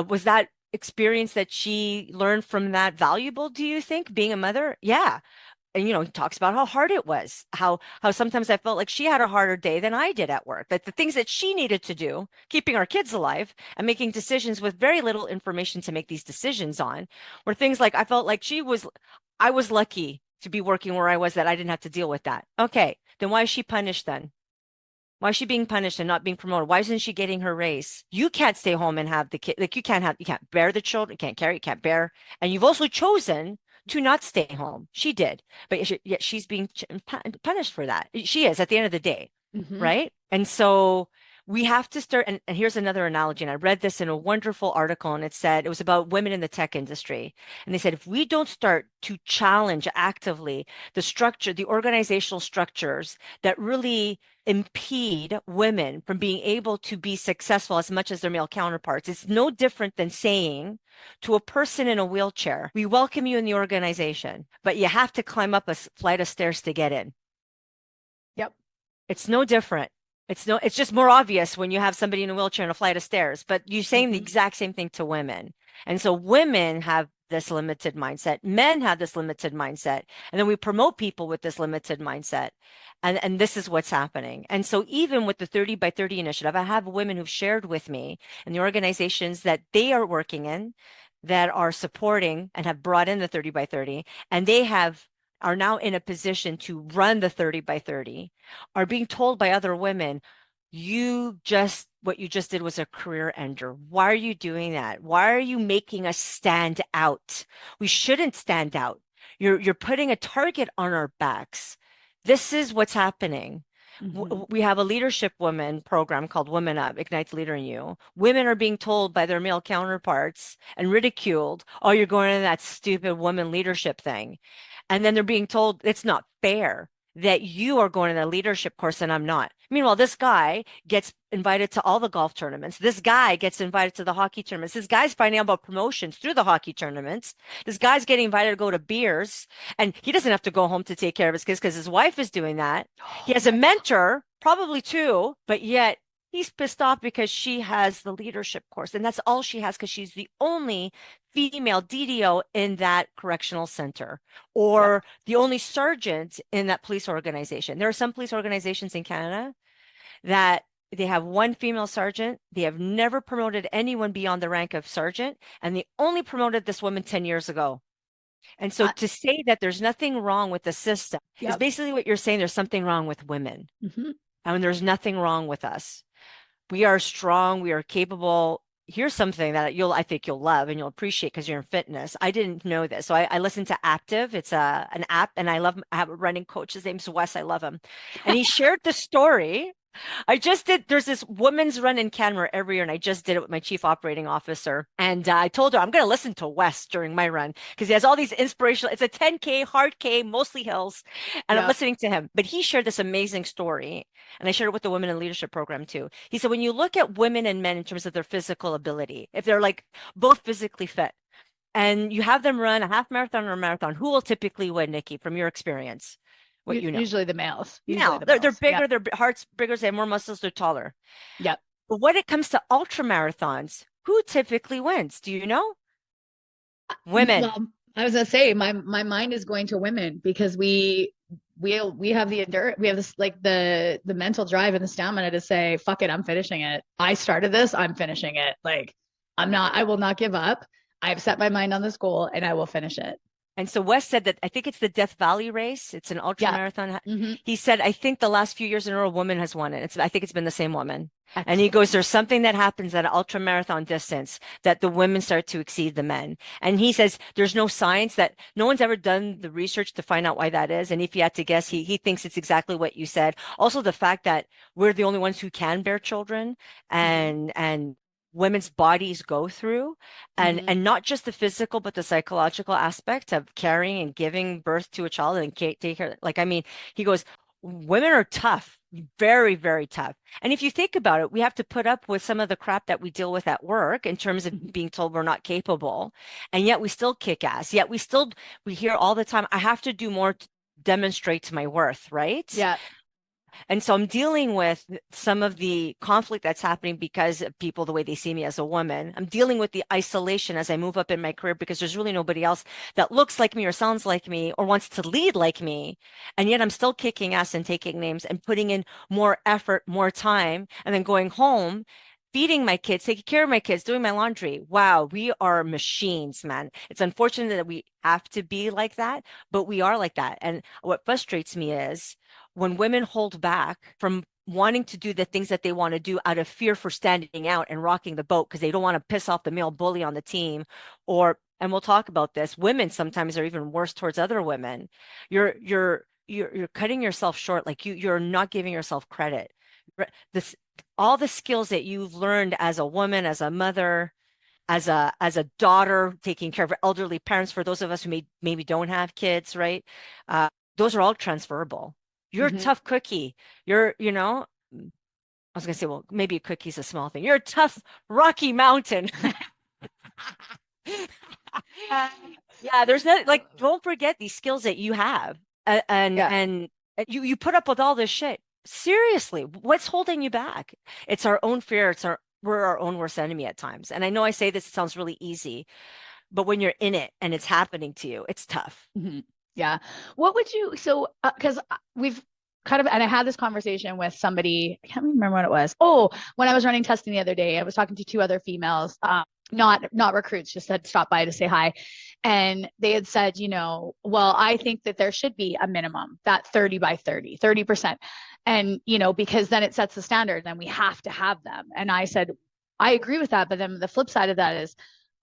Was that experience that she learned from that valuable, do you think, being a mother? Yeah. And he talks about how hard it was, how sometimes I felt like she had a harder day than I did at work, that the things that she needed to do, keeping our kids alive and making decisions with very little information to make these decisions on, were things like I felt like I was lucky to be working where I was, that I didn't have to deal with that. Okay, then why is she punished then? Why is she being punished and not being promoted? Why isn't she getting her raise? You can't stay home and have the kid. Like you can't bear the children, you can't carry, you can't bear. And you've also chosen to not stay home. She did, but yet she's being punished for that. She is at the end of the day, right? And so we have to start. And here's another analogy. And I read this in a wonderful article, and it was about women in the tech industry. And they said, if we don't start to challenge actively the organizational structures that really impede women from being able to be successful as much as their male counterparts. It's no different than saying to a person in a wheelchair, we welcome you in the organization, but you have to climb up a flight of stairs to get in. Yep. It's no different. It's just more obvious when you have somebody in a wheelchair and a flight of stairs, but you're saying the exact same thing to women. And so women have this limited mindset. Men have this limited mindset. And then we promote people with this limited mindset. And this is what's happening. And so even with the 30 by 30 initiative, I have women who've shared with me in the organizations that they are working in that are supporting and have brought in the 30 by 30, and are now in a position to run the 30 by 30, are being told by other women, what you just did was a career ender. Why are you doing that? Why are you making us stand out? We shouldn't stand out. You're putting a target on our backs. This is what's happening. We have a leadership women program called Women Up, Ignite the Leader in You. Women are being told by their male counterparts and ridiculed, oh, you're going to that stupid woman leadership thing. And then they're being told it's not fair that you are going to the leadership course and I'm not. Meanwhile, this guy gets invited to all the golf tournaments. This guy gets invited to the hockey tournaments. This guy's finding out about promotions through the hockey tournaments. This guy's getting invited to go to beers, and he doesn't have to go home to take care of his kids because his wife is doing that. He has a mentor, probably two, but yet he's pissed off because she has the leadership course. And that's all she has because she's the only female DDO in that correctional center, or the only sergeant in that police organization. There are some police organizations in Canada that they have one female sergeant. They have never promoted anyone beyond the rank of sergeant, and they only promoted this woman 10 years ago. And so to say that there's nothing wrong with the system is basically what you're saying. There's something wrong with women. And there's nothing wrong with us. We are strong. We are capable. Here's something that I think you'll love and you'll appreciate because you're in fitness. I didn't know this. So I listen to Active. It's an app, and I have a running coach. His name's Wes. I love him. And he shared the story. There's this women's run in Canmore every year, and I just did it with my chief operating officer. And I told her I'm going to listen to Wes during my run because he has all these inspirational, it's a 10K, hard K, mostly hills. And I'm listening to him. But he shared this amazing story, and I shared it with the Women in Leadership program too. He said, when you look at women and men in terms of their physical ability, if they're like both physically fit, and you have them run a half marathon or a marathon, who will typically win, Nikki, from your experience? Usually the males. They're bigger, their heart's bigger, they have more muscles, they're taller. Yep. But when it comes to ultra marathons, who typically wins? Do you know? Women. Well, I was gonna say my mind is going to women because we have the endurance, we have this like the mental drive and the stamina to say, fuck it, I'm finishing it. I started this, I'm finishing it. Like I will not give up. I've set my mind on this goal and I will finish it. And so Wes said that I think it's the Death Valley race. It's an ultra Yeah. marathon. Mm-hmm. He said, I think the last few years in a row, a woman has won it. I think it's been the same woman. And he goes, Excellent. there's something that happens at an ultra marathon distance that the women start to exceed the men. And he says there's no science, that no one's ever done the research to find out why that is. And if you had to guess, he thinks it's exactly what you said. Also, the fact that we're the only ones who can bear children, and women's bodies go through, Mm-hmm. and not just the physical but the psychological aspect of carrying and giving birth to a child and take care. Like, I mean, he goes, women are tough, very, very tough. And if you think about it, we have to put up with some of the crap that we deal with at work in terms of being told we're not capable, and yet we still kick ass. Yet we hear all the time, I have to do more to demonstrate my worth, right? Yeah. And so I'm dealing with some of the conflict that's happening because of people, the way they see me as a woman. I'm dealing with the isolation as I move up in my career because there's really nobody else that looks like me or sounds like me or wants to lead like me. And yet I'm still kicking ass and taking names and putting in more effort, more time, and then going home, feeding my kids, taking care of my kids, doing my laundry. Wow, we are machines, man. It's unfortunate that we have to be like that, but we are like that. And what frustrates me is when women hold back from wanting to do the things that they want to do out of fear for standing out and rocking the boat because they don't want to piss off the male bully on the team, or, and we'll talk about this, women sometimes are even worse towards other women. You're cutting yourself short. Like you're not giving yourself credit. This, all the skills that you've learned as a woman, as a mother, as a daughter, taking care of elderly parents, for those of us who maybe don't have kids, right? Those are all transferable. You're a Mm-hmm. tough cookie. I was gonna say, well, maybe a cookie's a small thing. You're a tough Rocky Mountain. Yeah, there's no, like, don't forget these skills that you have. And Yeah. and you put up with all this shit. Seriously, what's holding you back? It's our own fear. We're our own worst enemy at times. And I know I say this, it sounds really easy, but when you're in it and it's happening to you, it's tough. Mm-hmm. Yeah. What would you, so, because we've kind of, and I had this conversation with somebody, I can't remember what it was. Oh, when I was running testing the other day, I was talking to two other females, not recruits, just had stopped by to say hi. And they had said, well, I think that there should be a minimum, that 30 by 30, 30%. And, because then it sets the standard, then we have to have them. And I said, I agree with that. But then the flip side of that is,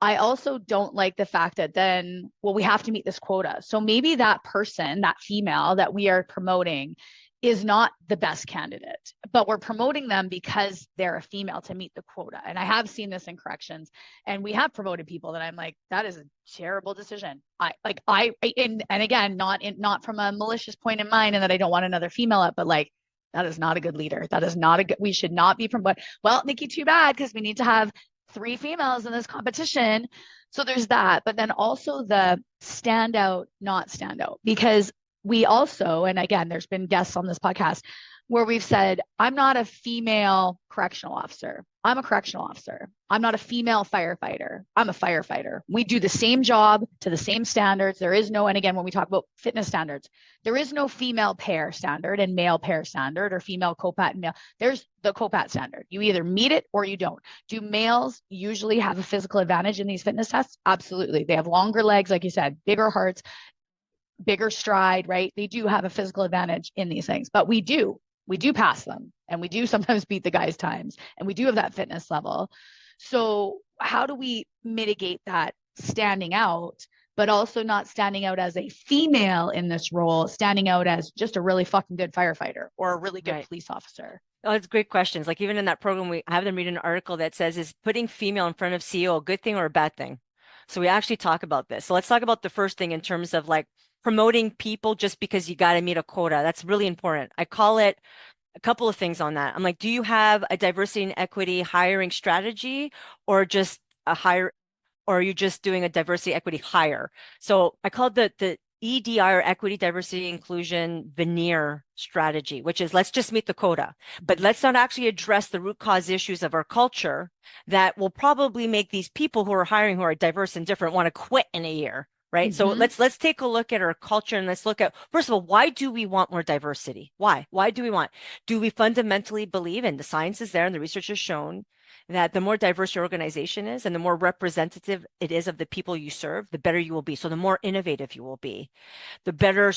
I also don't like the fact that then, well, we have to meet this quota. So maybe that person, that female that we are promoting, is not the best candidate, but we're promoting them because they're a female to meet the quota. And I have seen this in corrections, and we have promoted people that I'm like, that is a terrible decision. And again, not from a malicious point in mind, and that I don't want another female up, but like, that is not a good leader. That is not a good, we should not be promoted. Well, Nikki, too bad, because we need to have 3 females in this competition. So there's that, but then also the stand out, not stand out, because we also, and again, there's been guests on this podcast where we've said, I'm not a female correctional officer. I'm a correctional officer. I'm not a female firefighter. I'm a firefighter. We do the same job to the same standards. There is no, and again, when we talk about fitness standards, there is no female pair standard and male pair standard, or female COPAT and male. There's the COPAT standard. You either meet it or you don't. Do males usually have a physical advantage in these fitness tests? Absolutely. They have longer legs, like you said, bigger hearts, bigger stride, right? They do have a physical advantage in these things, but we do pass them, and we do sometimes beat the guys' times, and we do have that fitness level. So how do we mitigate that standing out, but also not standing out as a female in this role, standing out as just a really fucking good firefighter or a really good police officer? Oh, it's great questions. Like, even in that program, we have them read an article that says, is putting female in front of CEO a good thing or a bad thing? So we actually talk about this. So let's talk about the first thing in terms of like promoting people just because you got to meet a quota. That's really important. I call it a couple of things on that. I'm like, do you have a diversity and equity hiring strategy, or just a hire, or are you just doing a diversity equity hire? So I call it the EDI, or equity, diversity, inclusion veneer strategy, which is, let's just meet the quota, but let's not actually address the root cause issues of our culture that will probably make these people who are hiring, who are diverse and different, want to quit in a year. Right. So let's take a look at our culture, and let's look at, first of all, why do we want more diversity? Why do we want? Do we fundamentally believe, and the science is there and the research has shown, that the more diverse your organization is and the more representative it is of the people you serve, the better you will be. So the more innovative you will be, the better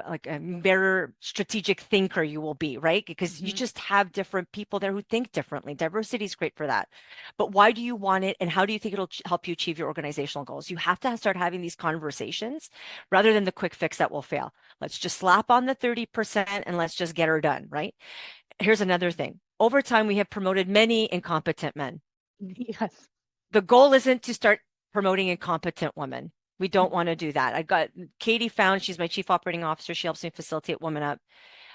like a better strategic thinker you will be, right? Because you just have different people there who think differently. Diversity is great for that. But why do you want it? And how do you think it'll help you achieve your organizational goals? You have to start having these conversations rather than the quick fix that will fail. Let's just slap on the 30% and let's just get her done, right? Here's another thing. Over time, we have promoted many incompetent men. Yes. The goal isn't to start promoting incompetent women. We don't want to do that. I got Katie found, she's my chief operating officer. She helps me facilitate Women Up.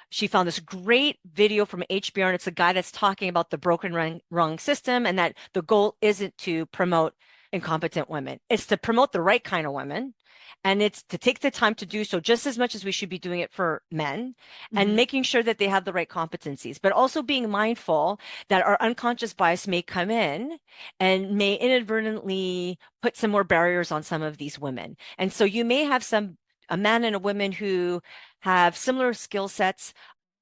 She found this great video from HBR, and it's a guy that's talking about the broken rung system and that the goal isn't to promote incompetent women. It's to promote the right kind of women. And it's to take the time to do so just as much as we should be doing it for men and making sure that they have the right competencies, but also being mindful that our unconscious bias may come in and may inadvertently put some more barriers on some of these women. And so you may have a man and a woman who have similar skill sets,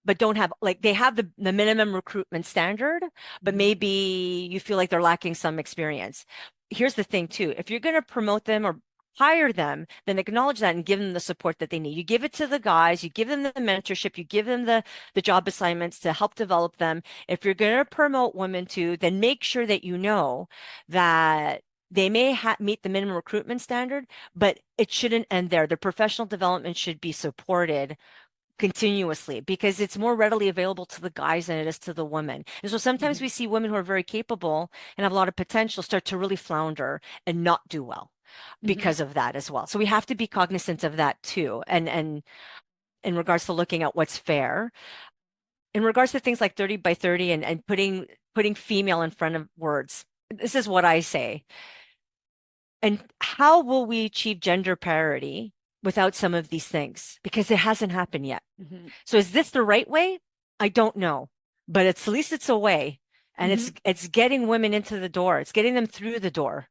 but don't have like they have the minimum recruitment standard, but maybe you feel like they're lacking some experience. Here's the thing too, if you're going to promote them or hire them, then acknowledge that and give them the support that they need. You give it to the guys, you give them the mentorship, you give them the job assignments to help develop them. If you're going to promote women too, then make sure that you know that they may meet the minimum recruitment standard, but it shouldn't end there. Their professional development should be supported continuously because it's more readily available to the guys than it is to the women. And so sometimes we see women who are very capable and have a lot of potential start to really flounder and not do well because of that as well. So we have to be cognizant of that too. And in regards to looking at what's fair, in regards to things like 30 by 30 and putting female in front of words, this is what I say. And how will we achieve gender parity without some of these things? Because it hasn't happened yet. So is this the right way? I don't know, but at least it's a way. And it's getting women into the door. It's getting them through the door,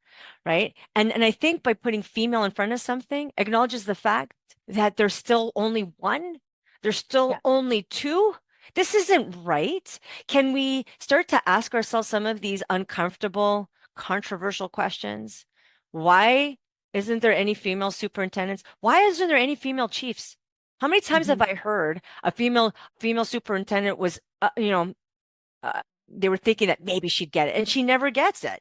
right? And I think by putting female in front of something acknowledges the fact that there's still only one, there's still only two. This isn't right. Can we start to ask ourselves some of these uncomfortable, controversial questions? Why isn't there any female superintendents? Why isn't there any female chiefs? How many times have I heard a female superintendent was, they were thinking that maybe she'd get it and she never gets it,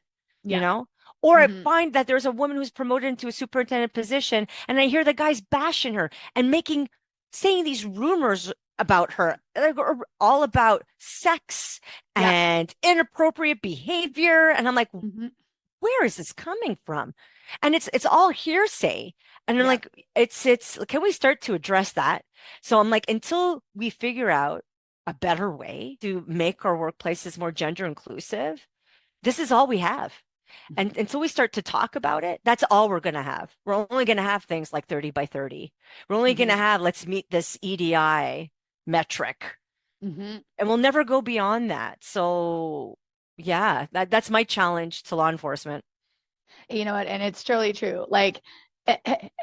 Or I find that there's a woman who's promoted into a superintendent position and I hear the guys bashing her and saying these rumors about her, all about sex and inappropriate behavior. And I'm like, where is this coming from? And it's all hearsay. And I'm like, can we start to address that? So I'm like, until we figure out a better way to make our workplaces more gender inclusive, this is all we have. And until we start to talk about it, that's all we're going to have. We're only going to have things like 30 by 30. We're only going to have, let's meet this EDI metric. And we'll never go beyond that. So yeah, that's my challenge to law enforcement. You know what? And it's totally true. Like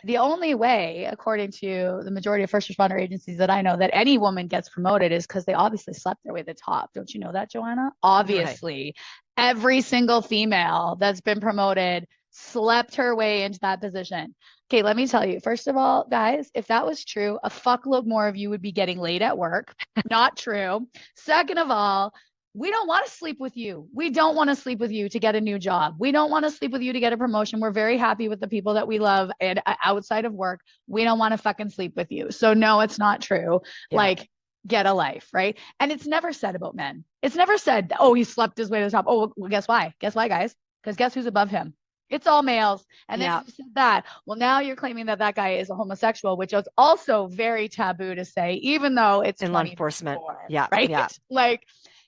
the only way, according to the majority of first responder agencies that I know, that any woman gets promoted is because they obviously slept their way to the top. Don't you know that, Johanna? Obviously, every single female that's been promoted slept her way into that position. Okay, let me tell you, first of all, guys, if that was true, a fuckload more of you would be getting late at work. Not true. Second of all, we don't want to sleep with you. We don't want to sleep with you to get a new job. We don't want to sleep with you to get a promotion. We're very happy with the people that we love and outside of work. We don't want to fucking sleep with you. So no, it's not true. Yeah. Like, get a life, right? And it's never said about men. It's never said, oh, he slept his way to the top. Oh, well, guess why? Guess why, guys? Because guess who's above him? It's all males. And then you said that. Well, now you're claiming that that guy is a homosexual, which is also very taboo to say, even though it's in law enforcement. Yeah. Right. Yeah. Like,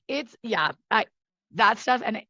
it's that stuff. And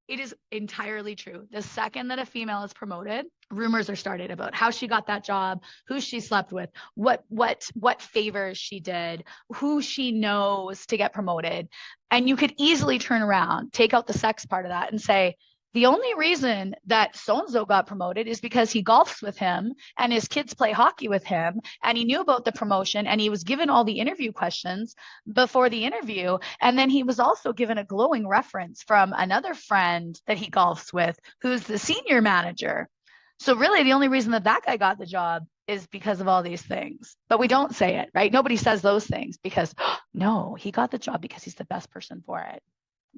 it is entirely true. The second that a female is promoted, rumors are started about how she got that job, who she slept with, what favors she did, who she knows to get promoted. And you could easily turn around, take out the sex part of that and say, the only reason that so-and-so got promoted is because he golfs with him and his kids play hockey with him and he knew about the promotion and he was given all the interview questions before the interview. And then he was also given a glowing reference from another friend that he golfs with who's the senior manager. So really the only reason that that guy got the job is because of all these things. But we don't say it, right? Nobody says those things because no, he got the job because he's the best person for it.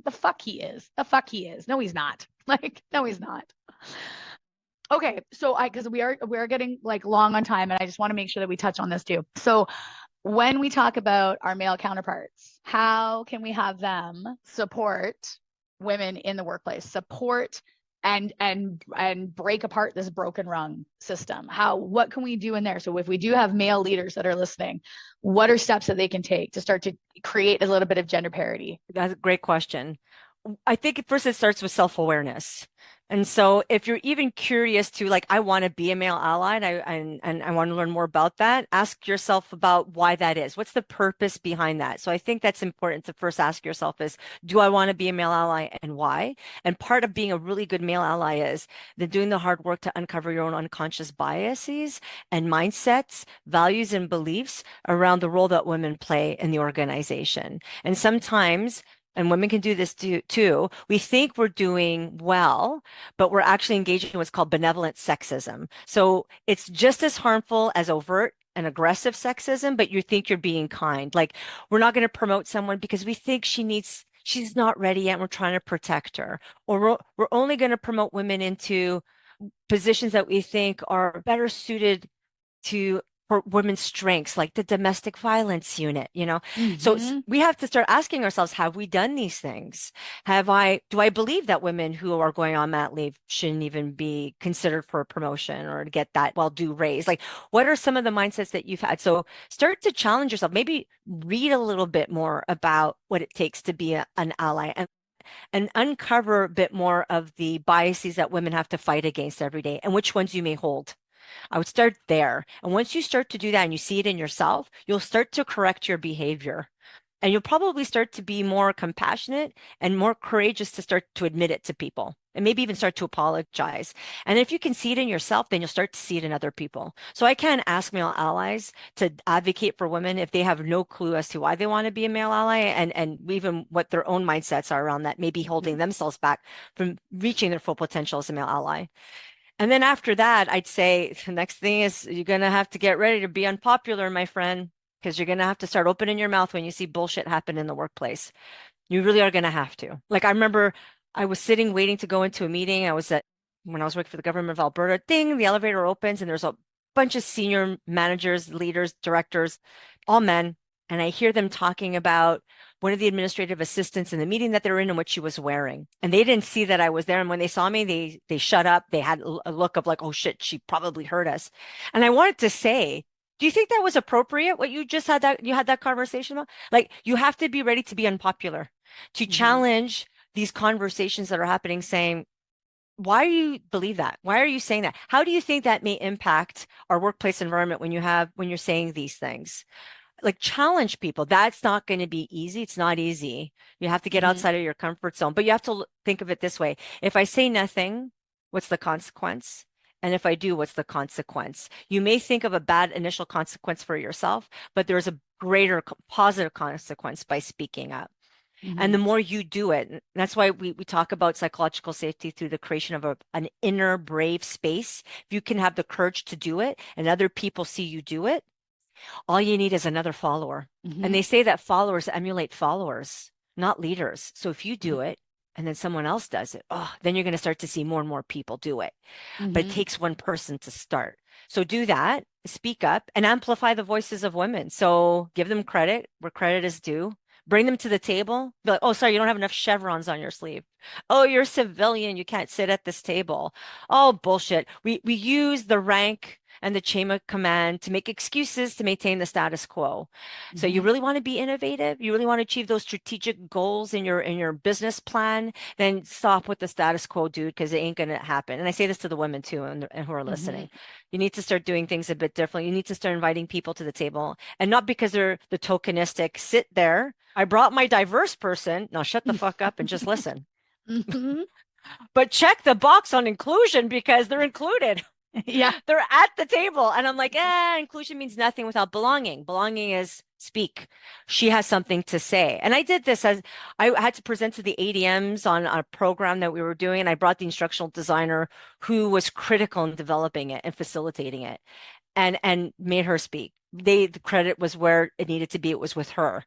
The fuck he is. The fuck he is. No, he's not. Like, no, he's not. Okay, so because we are getting like long on time, and I just want to make sure that we touch on this too. So when we talk about our male counterparts, how can we have them support women in the workplace, support and break apart this broken rung system? What can we do in there? So if we do have male leaders that are listening, what are steps that they can take to start to create a little bit of gender parity? That's a great question. I think first it starts with self-awareness. And so if you're even curious to like, I want to be a male ally and I want to learn more about that, ask yourself about why that is. What's the purpose behind that? So I think that's important to first ask yourself is, do I want to be a male ally and why? And part of being a really good male ally is doing the hard work to uncover your own unconscious biases and mindsets, values, and beliefs around the role that women play in the organization. And sometimes and women can do this too. We think we're doing well, but we're actually engaging in what's called benevolent sexism. So it's just as harmful as overt and aggressive sexism, but you think you're being kind. Like we're not going to promote someone because we think she's not ready yet. And we're trying to protect her. Or we're only going to promote women into positions that we think are better suited to for women's strengths, like the domestic violence unit, So we have to start asking ourselves, have we done these things? Do I believe that women who are going on mat leave shouldn't even be considered for a promotion or to get that well-due raise? Like, what are some of the mindsets that you've had? So start to challenge yourself, maybe read a little bit more about what it takes to be an ally and uncover a bit more of the biases that women have to fight against every day and which ones you may hold. I would start there. And once you start to do that and you see it in yourself, you'll start to correct your behavior. And you'll probably start to be more compassionate and more courageous to start to admit it to people and maybe even start to apologize. And if you can see it in yourself, then you'll start to see it in other people. So I can't ask male allies to advocate for women if they have no clue as to why they want to be a male ally and even what their own mindsets are around that, maybe holding themselves back from reaching their full potential as a male ally. And then after that, I'd say the next thing is you're going to have to get ready to be unpopular, my friend, because you're going to have to start opening your mouth when you see bullshit happen in the workplace. You really are going to have to. Like I remember I was sitting waiting to go into a meeting. When I was working for the government of Alberta, ding, the elevator opens and there's a bunch of senior managers, leaders, directors, all men. And I hear them talking about one of the administrative assistants in the meeting that they're in and what she was wearing. And they didn't see that I was there. And when they saw me, they shut up. They had a look of like, oh shit, she probably heard us. And I wanted to say, do you think that was appropriate? What you just had that conversation about? Like you have to be ready to be unpopular, to challenge these conversations that are happening saying, why do you believe that? Why are you saying that? How do you think that may impact our workplace environment when you're saying these things? Like challenge people. That's not going to be easy. It's not easy. You have to get outside of your comfort zone, but you have to think of it this way. If I say nothing, what's the consequence? And if I do, what's the consequence? You may think of a bad initial consequence for yourself, but there's a greater positive consequence by speaking up. And the more you do it, that's why we talk about psychological safety through the creation of an inner brave space. If you can have the courage to do it and other people see you do it, all you need is another follower. And they say that followers emulate followers, not leaders. So if you do it and then someone else does it, then you're going to start to see more and more people do it. But it takes one person to start. So do that, speak up and amplify the voices of women. So give them credit where credit is due. Bring them to the table. Be like, oh, sorry, you don't have enough chevrons on your sleeve. Oh, you're a civilian. You can't sit at this table. Oh, bullshit. We use the rank and the chain of command to make excuses to maintain the status quo. So you really want to be innovative, you really want to achieve those strategic goals in your business plan, then stop with the status quo, dude, because it ain't going to happen. And I say this to the women too and who are listening. You need to start doing things a bit differently. You need to start inviting people to the table, and not because they're the tokenistic, sit there. I brought my diverse person. Now shut the fuck up and just listen. but check the box on inclusion because they're included. Yeah. They're at the table. And I'm like, inclusion means nothing without belonging. Belonging is speak. She has something to say. And I did this as I had to present to the ADMs on a program that we were doing. And I brought the instructional designer who was critical in developing it and facilitating it and made her speak. The credit was where it needed to be. It was with her.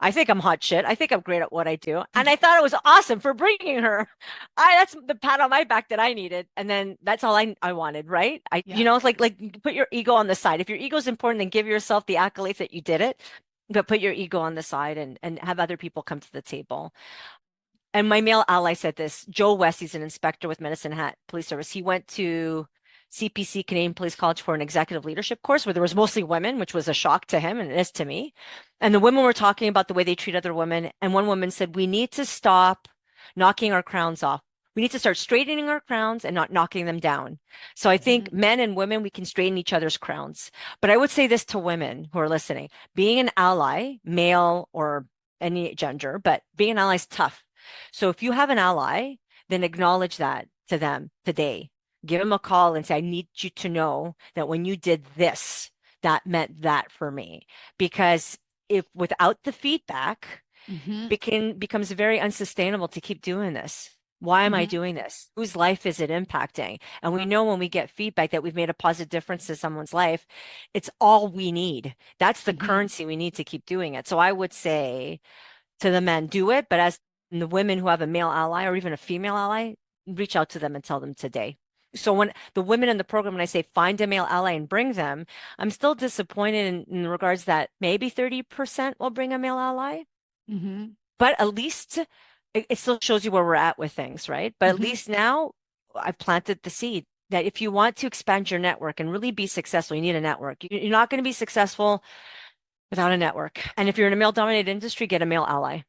I think I'm hot shit. I think I'm great at what I do. And I thought it was awesome for bringing her. That's the pat on my back that I needed. And then that's all I wanted, right? It's like put your ego on the side. If your ego is important, then give yourself the accolades that you did it, but put your ego on the side and have other people come to the table. And my male ally said this. Joe West, he's an inspector with Medicine Hat Police Service. He went to CPC, Canadian Police College, for an executive leadership course where there was mostly women, which was a shock to him and it is to me. And the women were talking about the way they treat other women. And one woman said, we need to stop knocking our crowns off. We need to start straightening our crowns and not knocking them down. So I think men and women, we can straighten each other's crowns. But I would say this to women who are listening, being an ally, male or any gender, but being an ally is tough. So if you have an ally, then acknowledge that to them today. Give them a call and say, I need you to know that when you did this, that meant that for me. Because if without the feedback, becomes very unsustainable to keep doing this. Why am I doing this? Whose life is it impacting? And we know when we get feedback that we've made a positive difference to someone's life, it's all we need. That's the currency we need to keep doing it. So I would say to the men, do it. But as the women who have a male ally or even a female ally, reach out to them and tell them today. So when the women in the program, when I say find a male ally and bring them, I'm still disappointed in regards that maybe 30% will bring a male ally. But at least it still shows you where we're at with things, right? But at least now I've planted the seed that if you want to expand your network and really be successful, you need a network. You're not going to be successful without a network. And if you're in a male-dominated industry, get a male ally.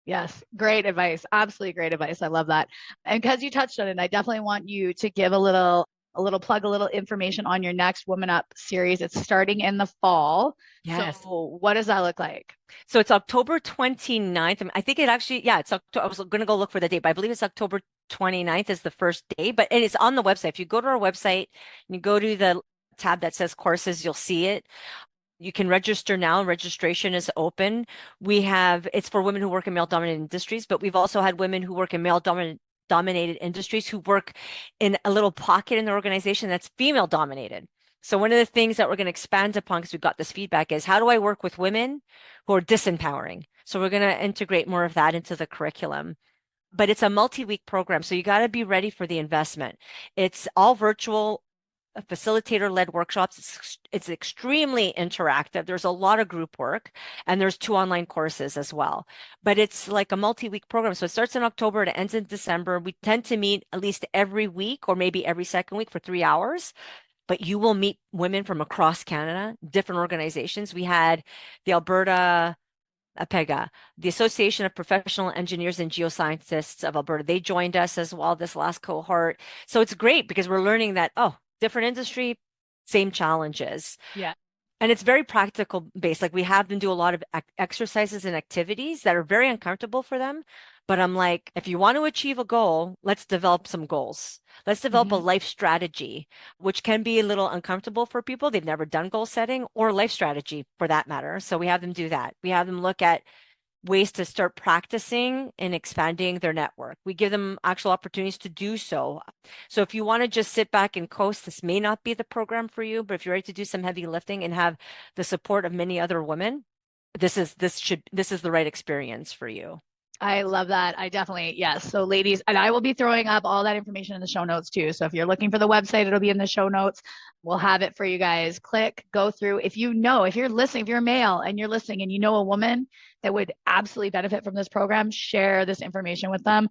Yes, great advice. Absolutely great advice. I love that. And because you touched on it, I definitely want you to give a little plug, a little information on your next Woman Up series. It's starting in the fall. Yes. So what does that look like? So it's October 29th. I think it actually, it's October. I was going to go look for the date, but I believe it's October 29th is the first day, but it is on the website. If you go to our website and you go to the tab that says courses, you'll see it. You can register now. Registration is open. It's for women who work in male-dominated industries, but we've also had women who work in male-dominated industries who work in a little pocket in the organization that's female-dominated. So one of the things that we're going to expand upon, because we've got this feedback, is how do I work with women who are disempowering? So we're going to integrate more of that into the curriculum. But it's a multi-week program, so you got to be ready for the investment. It's all virtual, facilitator-led workshops. It's extremely interactive. There's a lot of group work, and there's 2 online courses as well. But it's like a multi-week program. So it starts in October, it ends in December. We tend to meet at least every week or maybe every second week for 3 hours. But you will meet women from across Canada, different organizations. We had the Alberta APEGA, the Association of Professional Engineers and Geoscientists of Alberta. They joined us as well this last cohort. So it's great because we're learning that, different industry, same challenges. Yeah. And it's very practical based. Like we have them do a lot of exercises and activities that are very uncomfortable for them. But I'm like, if you want to achieve a goal, let's develop some goals. Let's develop a life strategy, which can be a little uncomfortable for people. They've never done goal setting or life strategy for that matter. So we have them do that. We have them look at ways to start practicing and expanding their network. We give them actual opportunities to do so. So if you want to just sit back and coast, this may not be the program for you, but if you're ready to do some heavy lifting and have the support of many other women, this is the right experience for you. I love that. I definitely, yes. So ladies, and I will be throwing up all that information in the show notes too. So if you're looking for the website, it'll be in the show notes. We'll have it for you guys. Click, go through. If you're listening, if you're a male and you're listening and you know a woman that would absolutely benefit from this program, share this information with them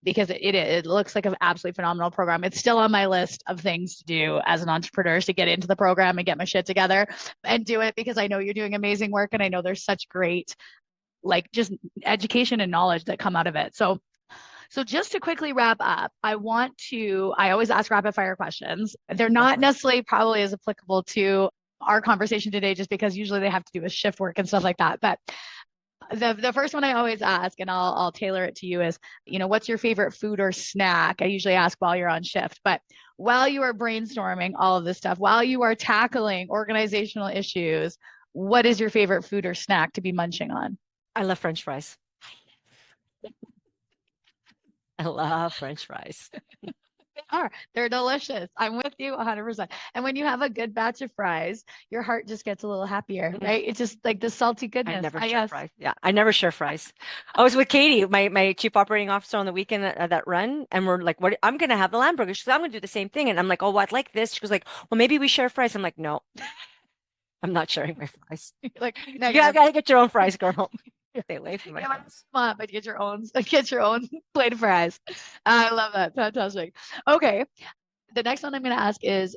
because it looks like an absolutely phenomenal program. It's still on my list of things to do as an entrepreneur to get into the program and get my shit together and do it because I know you're doing amazing work and I know there's such great just education and knowledge that come out of it. So just to quickly wrap up, I always ask rapid fire questions. They're not necessarily probably as applicable to our conversation today, just because usually they have to do with shift work and stuff like that. But The first one I always ask, and I'll tailor it to you, is, what's your favorite food or snack? I usually ask while you're on shift, but while you are brainstorming all of this stuff, while you are tackling organizational issues, what is your favorite food or snack to be munching on? I love French fries. I love French fries. They're delicious. I'm with you 100%. And when you have a good batch of fries, your heart just gets a little happier, right? It's just like the salty I goodness. never I share guess. fries. Yeah, I never share fries. I was with Katie, my chief operating officer, on the weekend at that run, and we're like, "What? I'm gonna have the lamb burger." She said, "I'm gonna do the same thing," and I'm like, "Oh, well, I'd like this." She was like, "Well, maybe we share fries." I'm like, "No, I'm not sharing my fries. Like, no, You gotta get your own fries, girl. Stay away from my yeah, fries." but get your own plate of fries. I love that. Fantastic. Okay. The next one I'm going to ask is,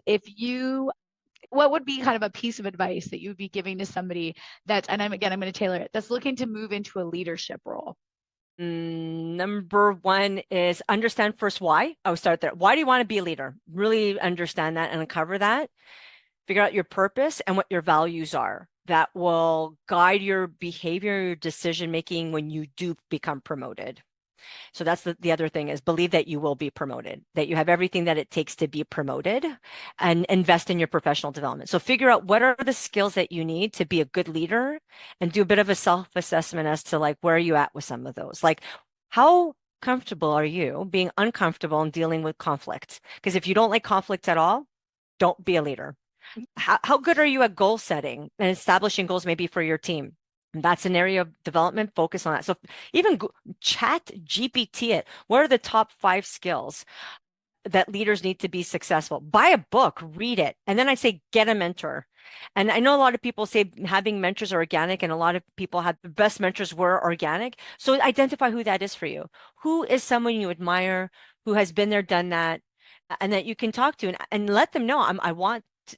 what would be kind of a piece of advice that you would be giving to somebody I'm going to tailor it, that's looking to move into a leadership role? Number one is understand first why. I would start there. Why do you want to be a leader? Really understand that and uncover that. Figure out your purpose and what your values are. That will guide your behavior, your decision making when you do become promoted. So that's the other thing, is believe that you will be promoted, that you have everything that it takes to be promoted, and invest in your professional development. So figure out what are the skills that you need to be a good leader, and do a bit of a self-assessment as to like, where are you at with some of those? Like, how comfortable are you being uncomfortable and dealing with conflict? Because if you don't like conflict at all, don't be a leader. How good are you at goal setting and establishing goals maybe for your team? And that's an area of development. Focus on that. So even chat GPT it. What are the top 5 skills that leaders need to be successful? Buy a book, read it. And then I say, get a mentor. And I know a lot of people say having mentors are organic, and a lot of people had the best mentors were organic. So identify who that is for you. Who is someone you admire, who has been there, done that, and that you can talk to, and let them know,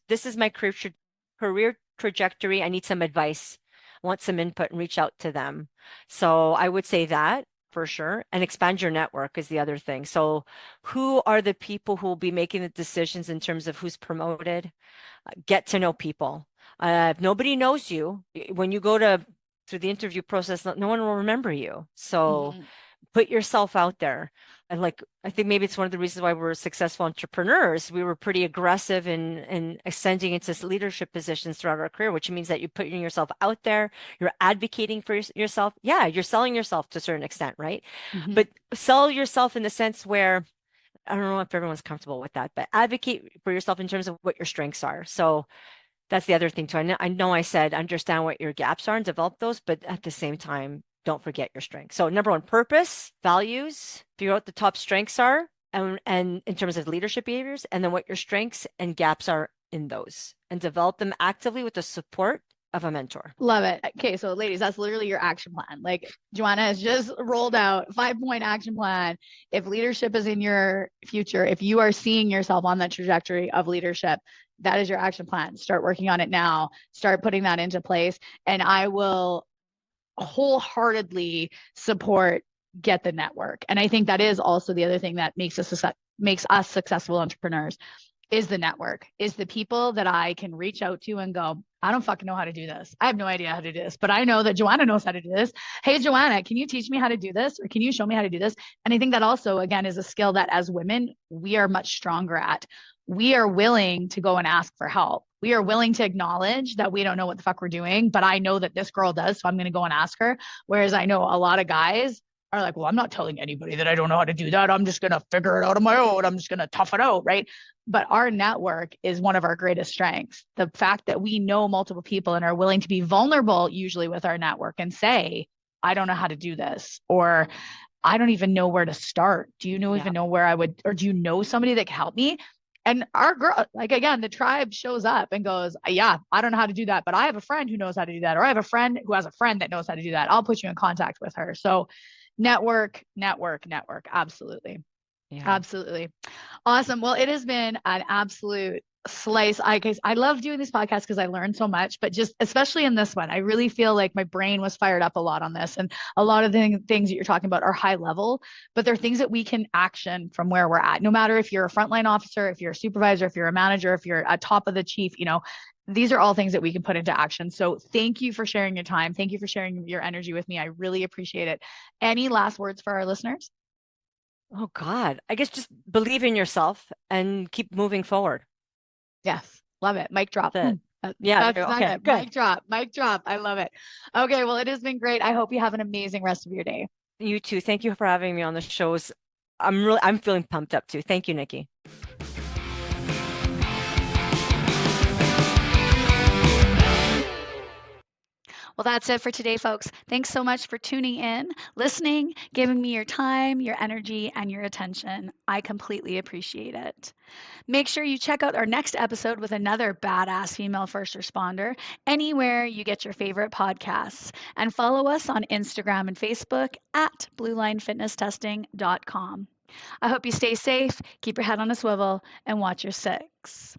this is my career trajectory. I need some advice. I want some input, and reach out to them. So I would say that for sure. And expand your network is the other thing. So who are the people who will be making the decisions in terms of who's promoted? Get to know people. If nobody knows you, when you go through the interview process, no one will remember you. So Mm-hmm. put yourself out there. And like, I think maybe it's one of the reasons why we're successful entrepreneurs. We were pretty aggressive in ascending into leadership positions throughout our career, which means that you're putting yourself out there, you're advocating for yourself. Yeah, you're selling yourself to a certain extent, right? Mm-hmm. But sell yourself in the sense where, I don't know if everyone's comfortable with that, but advocate for yourself in terms of what your strengths are. So that's the other thing too. I know I said understand what your gaps are and develop those, but at the same time, don't forget your strengths. So number one, purpose, values, figure out what the top strengths are, and in terms of leadership behaviors, and then what your strengths and gaps are in those, and develop them actively with the support of a mentor. Love it. Okay, so ladies, that's literally your action plan. Like, Johanna has just rolled out 5-point action plan. If leadership is in your future, if you are seeing yourself on that trajectory of leadership, that is your action plan. Start working on it now. Start putting that into place. And I will wholeheartedly support get the network. And I think that is also the other thing that makes us successful entrepreneurs, is the network, is the people that I can reach out to and go, I don't fucking know how to do this. I have no idea how to do this, but I know that Johanna knows how to do this. Hey, Johanna, can you teach me how to do this? Or can you show me how to do this? And I think that also, again, is a skill that as women, we are much stronger at. We are willing to go and ask for help. We are willing to acknowledge that we don't know what the fuck we're doing, but I know that this girl does, so I'm going to go and ask her. Whereas I know a lot of guys are like, well, I'm not telling anybody that I don't know how to do that. I'm just going to figure it out on my own. I'm just going to tough it out, right? But our network is one of our greatest strengths. The fact that we know multiple people and are willing to be vulnerable, usually with our network, and say, I don't know how to do this, or I don't even know where to start. Do you even know where I would, or do you know somebody that can help me? And our girl, like, again, the tribe shows up and goes, yeah, I don't know how to do that, but I have a friend who knows how to do that. Or I have a friend who has a friend that knows how to do that. I'll put you in contact with her. So network. Absolutely. Yeah. Absolutely. Awesome. Well, it has been an absolute slice. I love doing these podcasts because I learned so much, but just especially in this one, I really feel like my brain was fired up a lot on this. And a lot of the things that you're talking about are high level, but they're things that we can action from where we're at. No matter if you're a frontline officer, if you're a supervisor, if you're a manager, if you're at top of the chief, these are all things that we can put into action. So thank you for sharing your time. Thank you for sharing your energy with me. I really appreciate it. Any last words for our listeners? Oh God, I guess just believe in yourself and keep moving forward. Yes. Love it. Mic drop. That's it. Boom. Yeah, That's okay, it. good. Mic drop. Mic drop. I love it. Okay. Well, it has been great. I hope you have an amazing rest of your day. You too. Thank you for having me on the shows. I'm feeling pumped up too. Thank you, Nikki. Well, that's it for today, folks. Thanks so much for tuning in, listening, giving me your time, your energy, and your attention. I completely appreciate it. Make sure you check out our next episode with another badass female first responder anywhere you get your favorite podcasts. And follow us on Instagram and Facebook at bluelinefitnesstesting.com. I hope you stay safe, keep your head on a swivel, and watch your six.